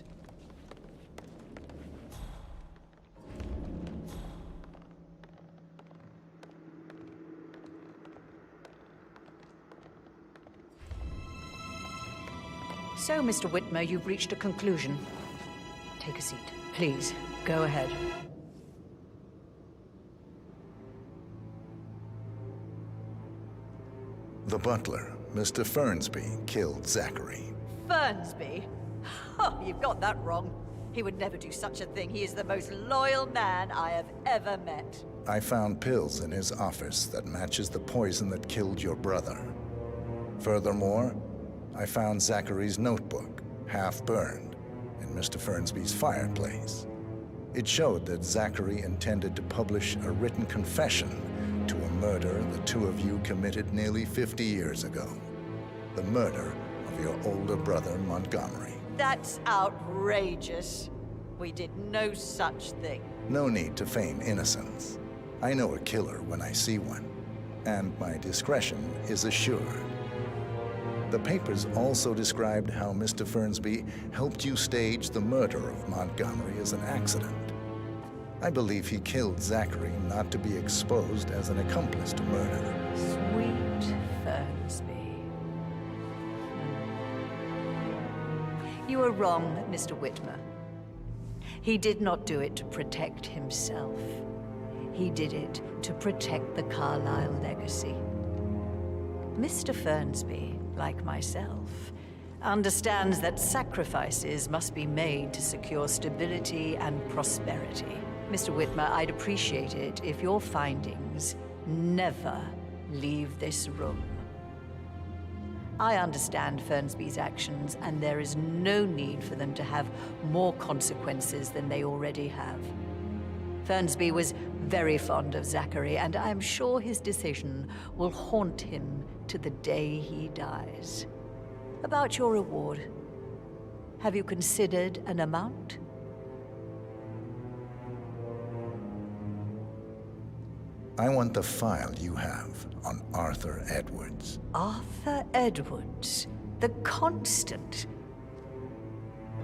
So, Mr. Whitmer, you've reached a conclusion. Take a seat. Please, go ahead. The butler, Mr. Fernsby, killed Zachary. Fernsby? Oh, you've got that wrong. He would never do such a thing. He is the most loyal man I have ever met. I found pills in his office that matches the poison that killed your brother. Furthermore, I found Zachary's notebook, half burned, in Mr. Fernsby's fireplace. It showed that Zachary intended to publish a written confession to a murder the two of you committed nearly 50 years ago. The murder of your older brother, Montgomery. That's outrageous. We did no such thing. No need to feign innocence. I know a killer when I see one, and my discretion is assured. The papers also described how Mr. Fernsby helped you stage the murder of Montgomery as an accident. I believe he killed Zachary not to be exposed as an accomplice to murder. Sweet Fernsby. You are wrong, Mr. Whitmer. He did not do it to protect himself. he did it to protect the Carlyle legacy. Mr. Fernsby, like myself, understands that sacrifices must be made to secure stability and prosperity. Mr. Whitmer, I'd appreciate it if your findings never leave this room. I understand Fernsby's actions, and there is no need for them to have more consequences than they already have. Fernsby was very fond of Zachary, and I'm sure his decision will haunt him to the day he dies. About your reward, have you considered an amount? I want the file you have on Arthur Edwards. Arthur Edwards, the Constant.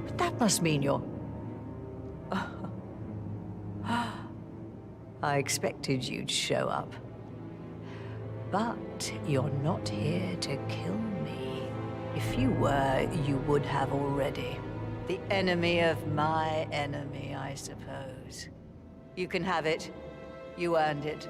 But that must mean you're... I expected you'd show up. But you're not here to kill me. If you were, you would have already. The enemy of my enemy, I suppose. You can have it. You earned it.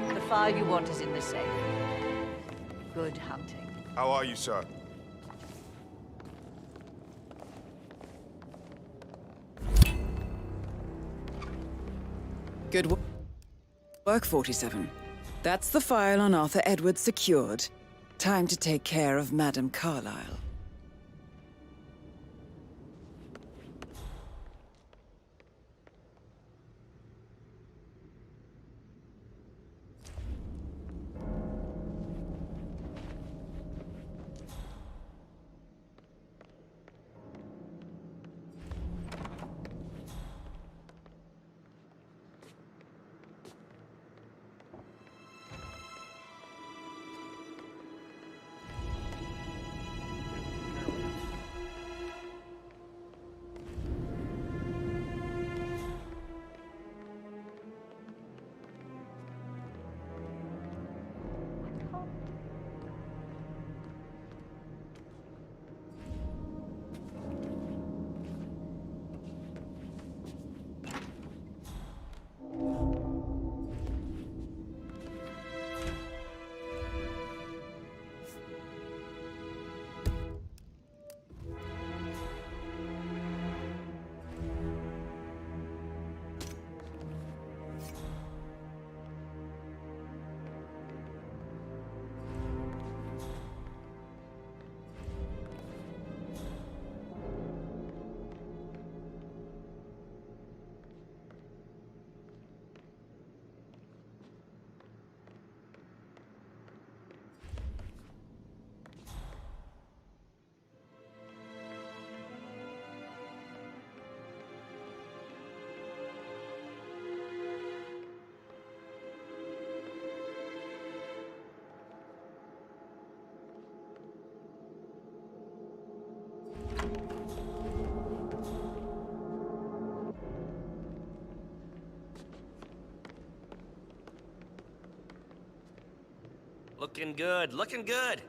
The file you want is in the safe. Good hunting. How are you, sir? Good work, 47. That's the file on Arthur Edwards secured. Time to take care of Madame Carlyle. Looking good, looking good.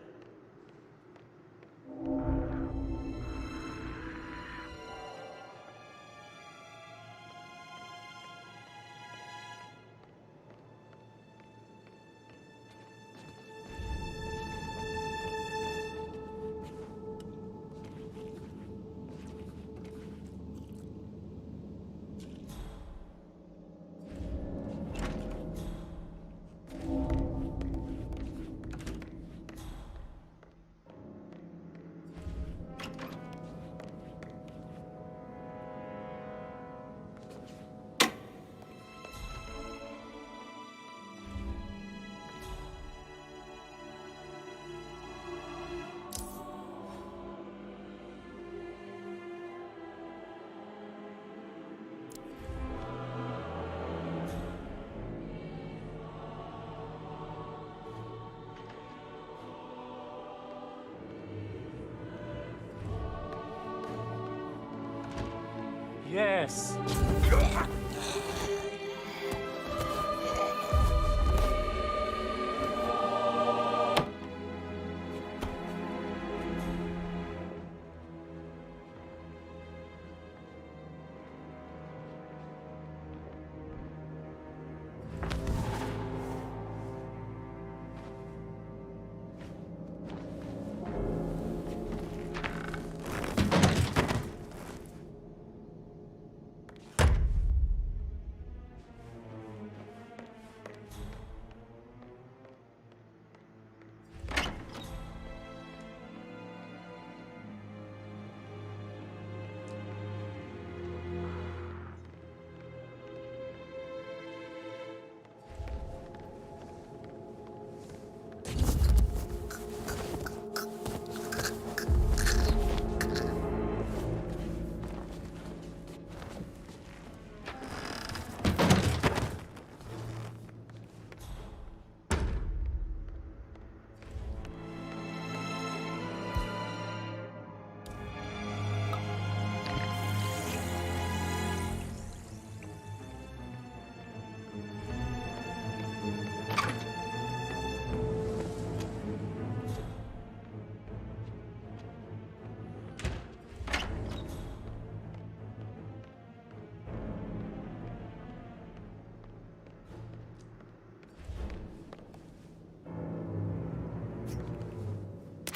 Yes.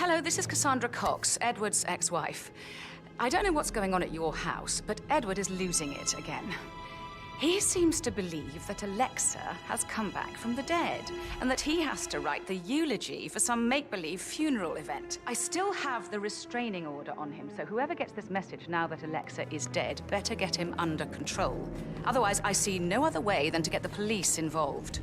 Hello, this is Cassandra Cox, Edward's ex-wife. I don't know what's going on at your house, but Edward is losing it again. He seems to believe that Alexa has come back from the dead, and that he has to write the eulogy for some make-believe funeral event. I still have the restraining order on him, so whoever gets this message now that Alexa is dead better get him under control. Otherwise, I see no other way than to get the police involved.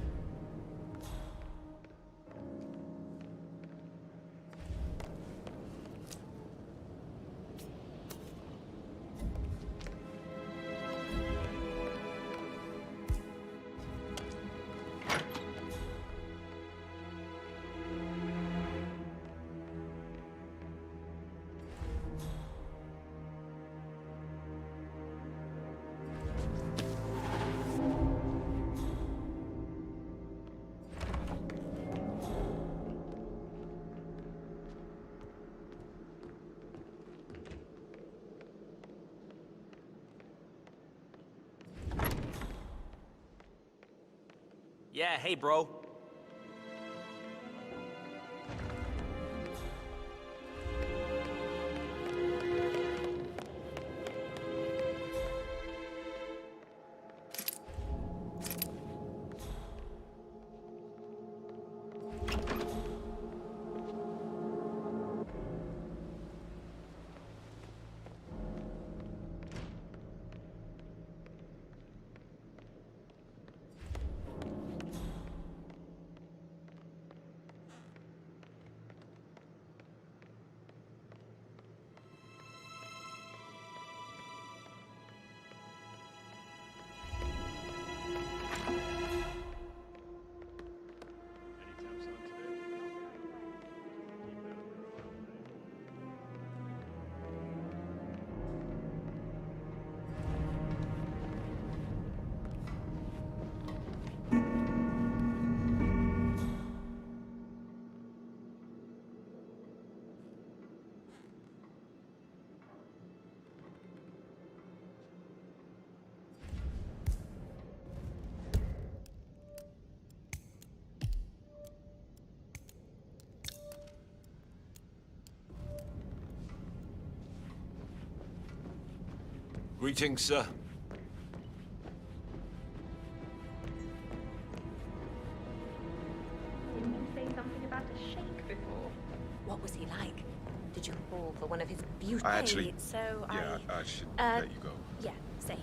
Yeah, hey, bro. Greetings, sir. Didn't you say something about a sheik before? What was he like? Did you fall for one of his beauty? I actually... So yeah, I should let you go. Yeah, same.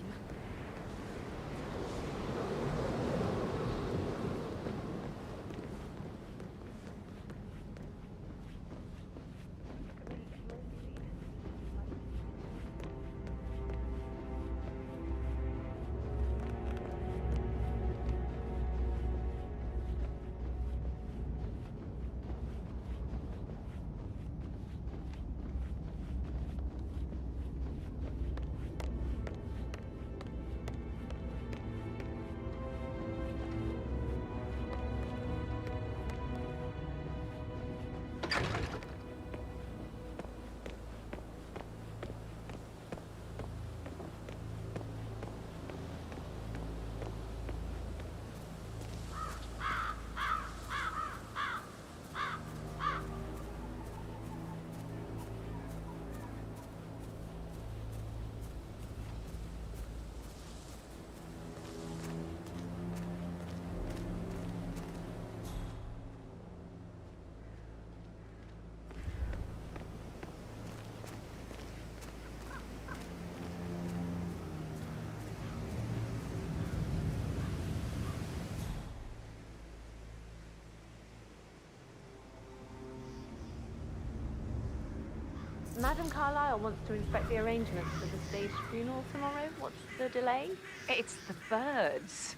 Madam Carlyle wants to inspect the arrangements for the staged funeral tomorrow. What's the delay? It's the birds.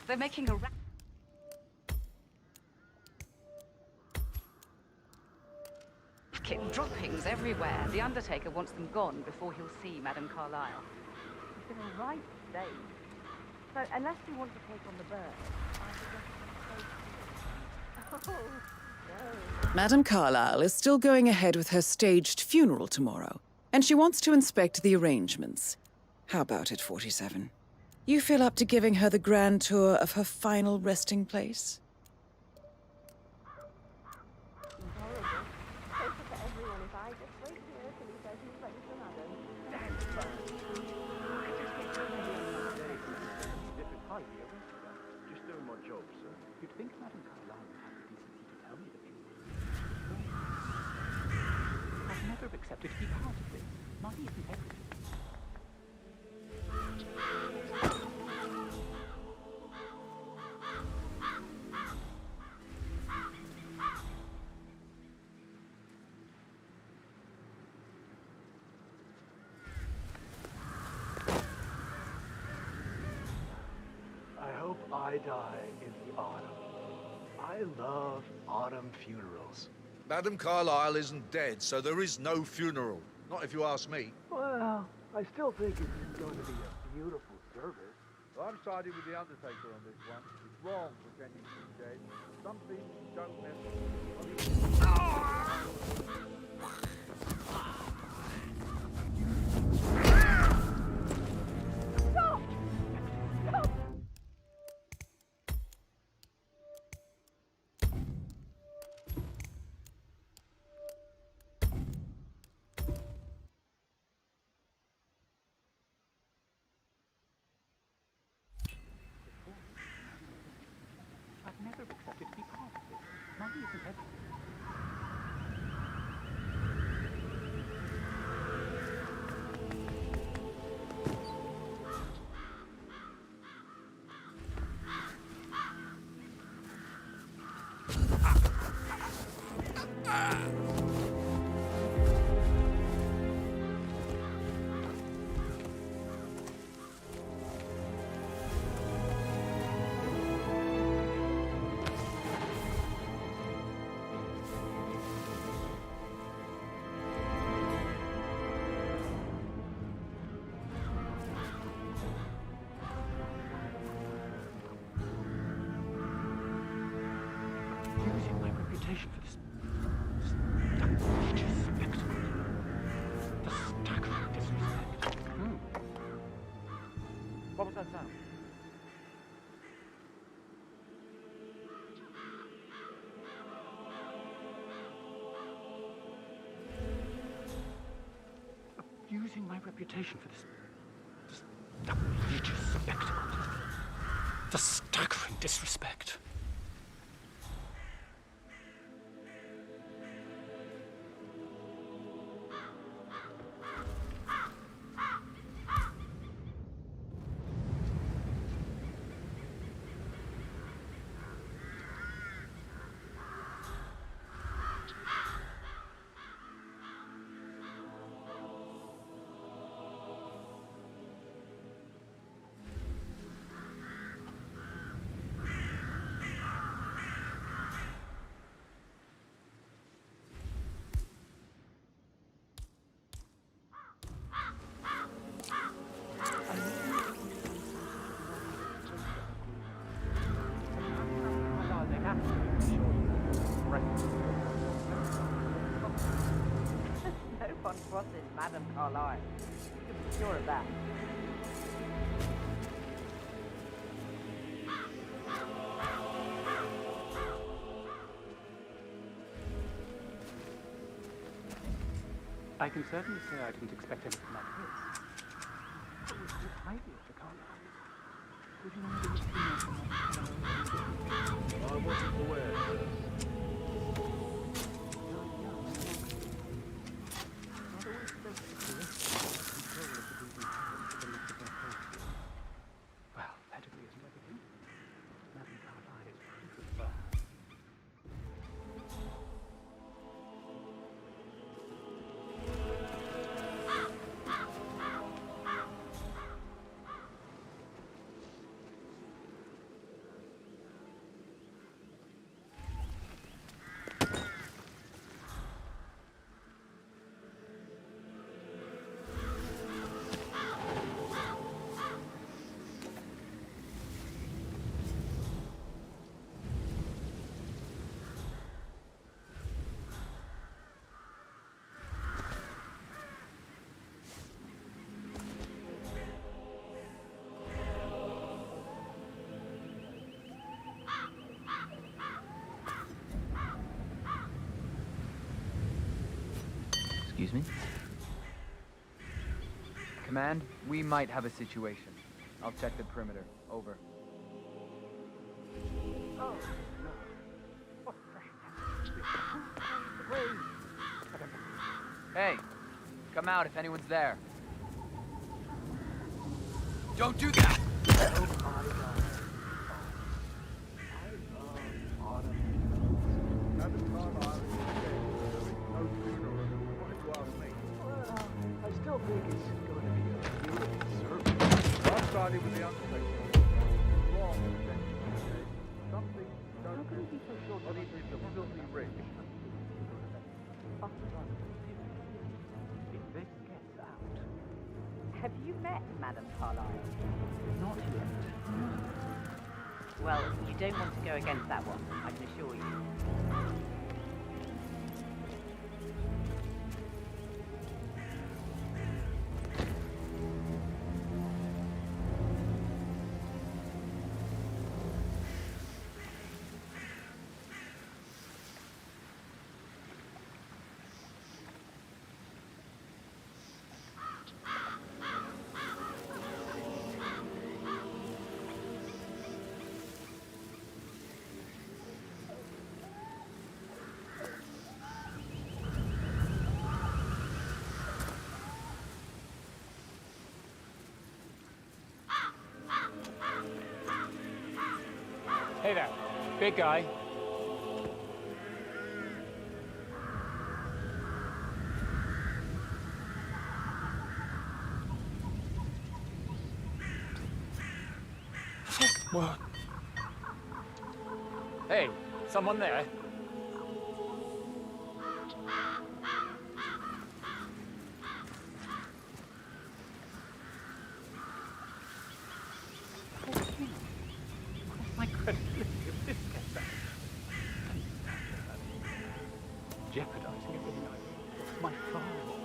They're making a racket, droppings everywhere. The Undertaker wants them gone before he'll see Madam Carlyle. He's in a right state. So unless you want to take on the birds, I suggest you take... Madam Carlyle is still going ahead with her staged funeral tomorrow, and she wants to inspect the arrangements. How about it, 47? You feel up to giving her the grand tour of her final resting place? Horrible. Take it to I just wait here till he says he's ready for Madam. Damn Burns. I just get down here another day. Different height, the arrest gun. Just doing my job, sir. You'd think Madame Carlyle would have the decency to tell me the truth. I've never accepted to be part of this. Money isn't everything. I hope I die in the autumn. I love autumn funerals. Madame Carlyle isn't dead, so there is no funeral. Not if you ask me. Well, I still think it's going to be a beautiful service. Well, I'm siding with the Undertaker on this one. It's wrong pretending to be dead. Some things don't I've never accepted to be part of this. Money isn't everything. Using my reputation for this outrageous spectacle. The staggering disrespect. What was that sound? Using my reputation for this outrageous spectacle. The staggering disrespect. No fun crossing Madame Carlyle. You can be sure of that. I can certainly say I didn't expect anything like this. It was too highly of the Carlyle. Would you mind if I wasn't aware. Well, pedigree isn't everything. Madame Carlyle is proof of birth. Excuse me? Command, we might have a situation. I'll check the perimeter. Over. Oh, no. What the hell? Hey, come out if anyone's there. Don't do that! Oh my God. I still think it's going to be a good service. Last Friday with the undertaker. Wrong, something How can you be so sure not even the filthy rich. If this gets out, Have you met Madame Carlyle? not yet. Well, you don't want to go against that one, I can assure you. Hey there, big guy. What? Hey, someone there? my credibility if this gets out. Jeopardizing everything I my father.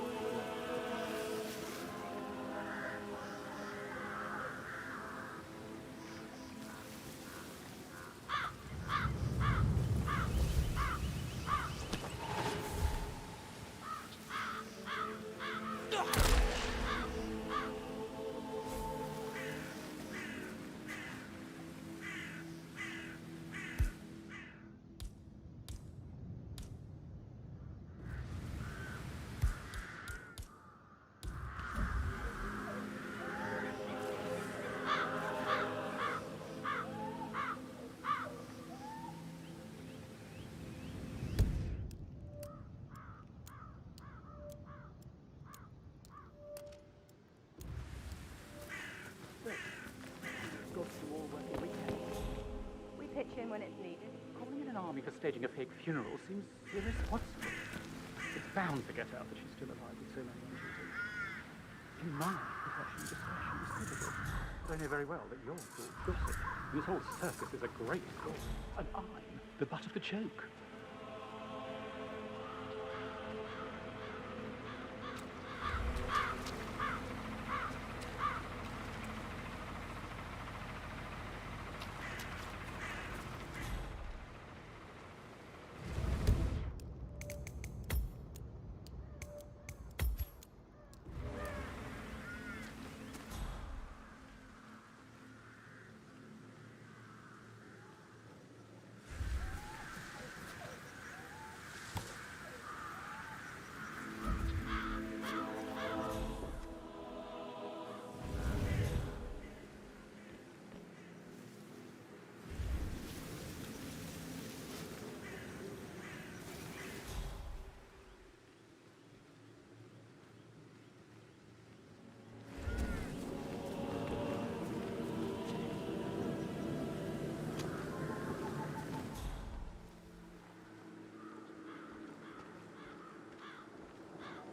We pitch in when it's needed. Calling in an army for staging a fake funeral seems irresponsible. It's bound to get out that she's still alive with so many on duty. In my profession, discretion is critical. But I know very well that you're full gossip. And this whole circus is a great fraud. And I'm the butt of the joke.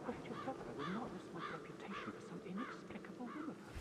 I will not risk my reputation for some inexplicable whim of hers.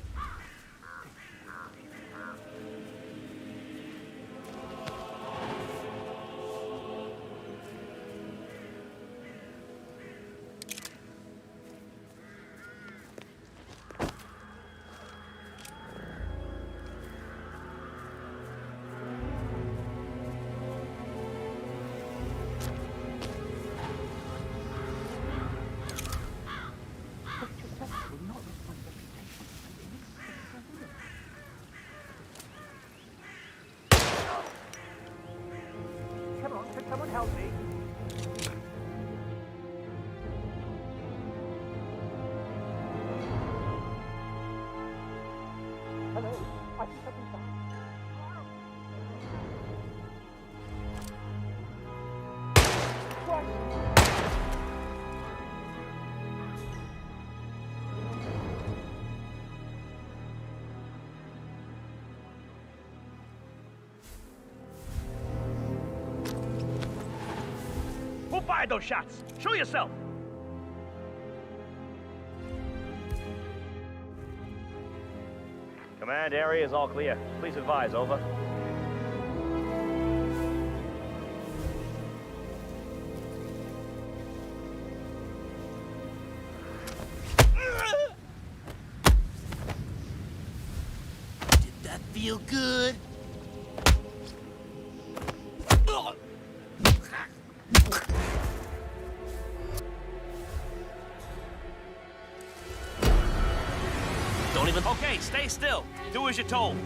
hide those shots. Show yourself. Command area is all clear. Please advise, over. Did that feel good? Don't even... Okay, stay still. Do as you're told.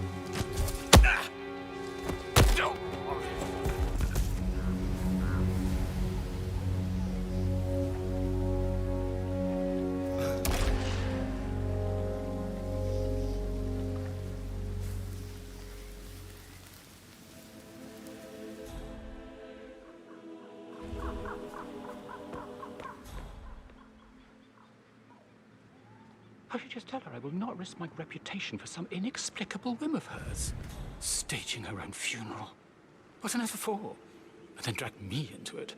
I should just tell her I will not risk my reputation for some inexplicable whim of hers. Staging her own funeral. What's on earth for? And then drag me into it.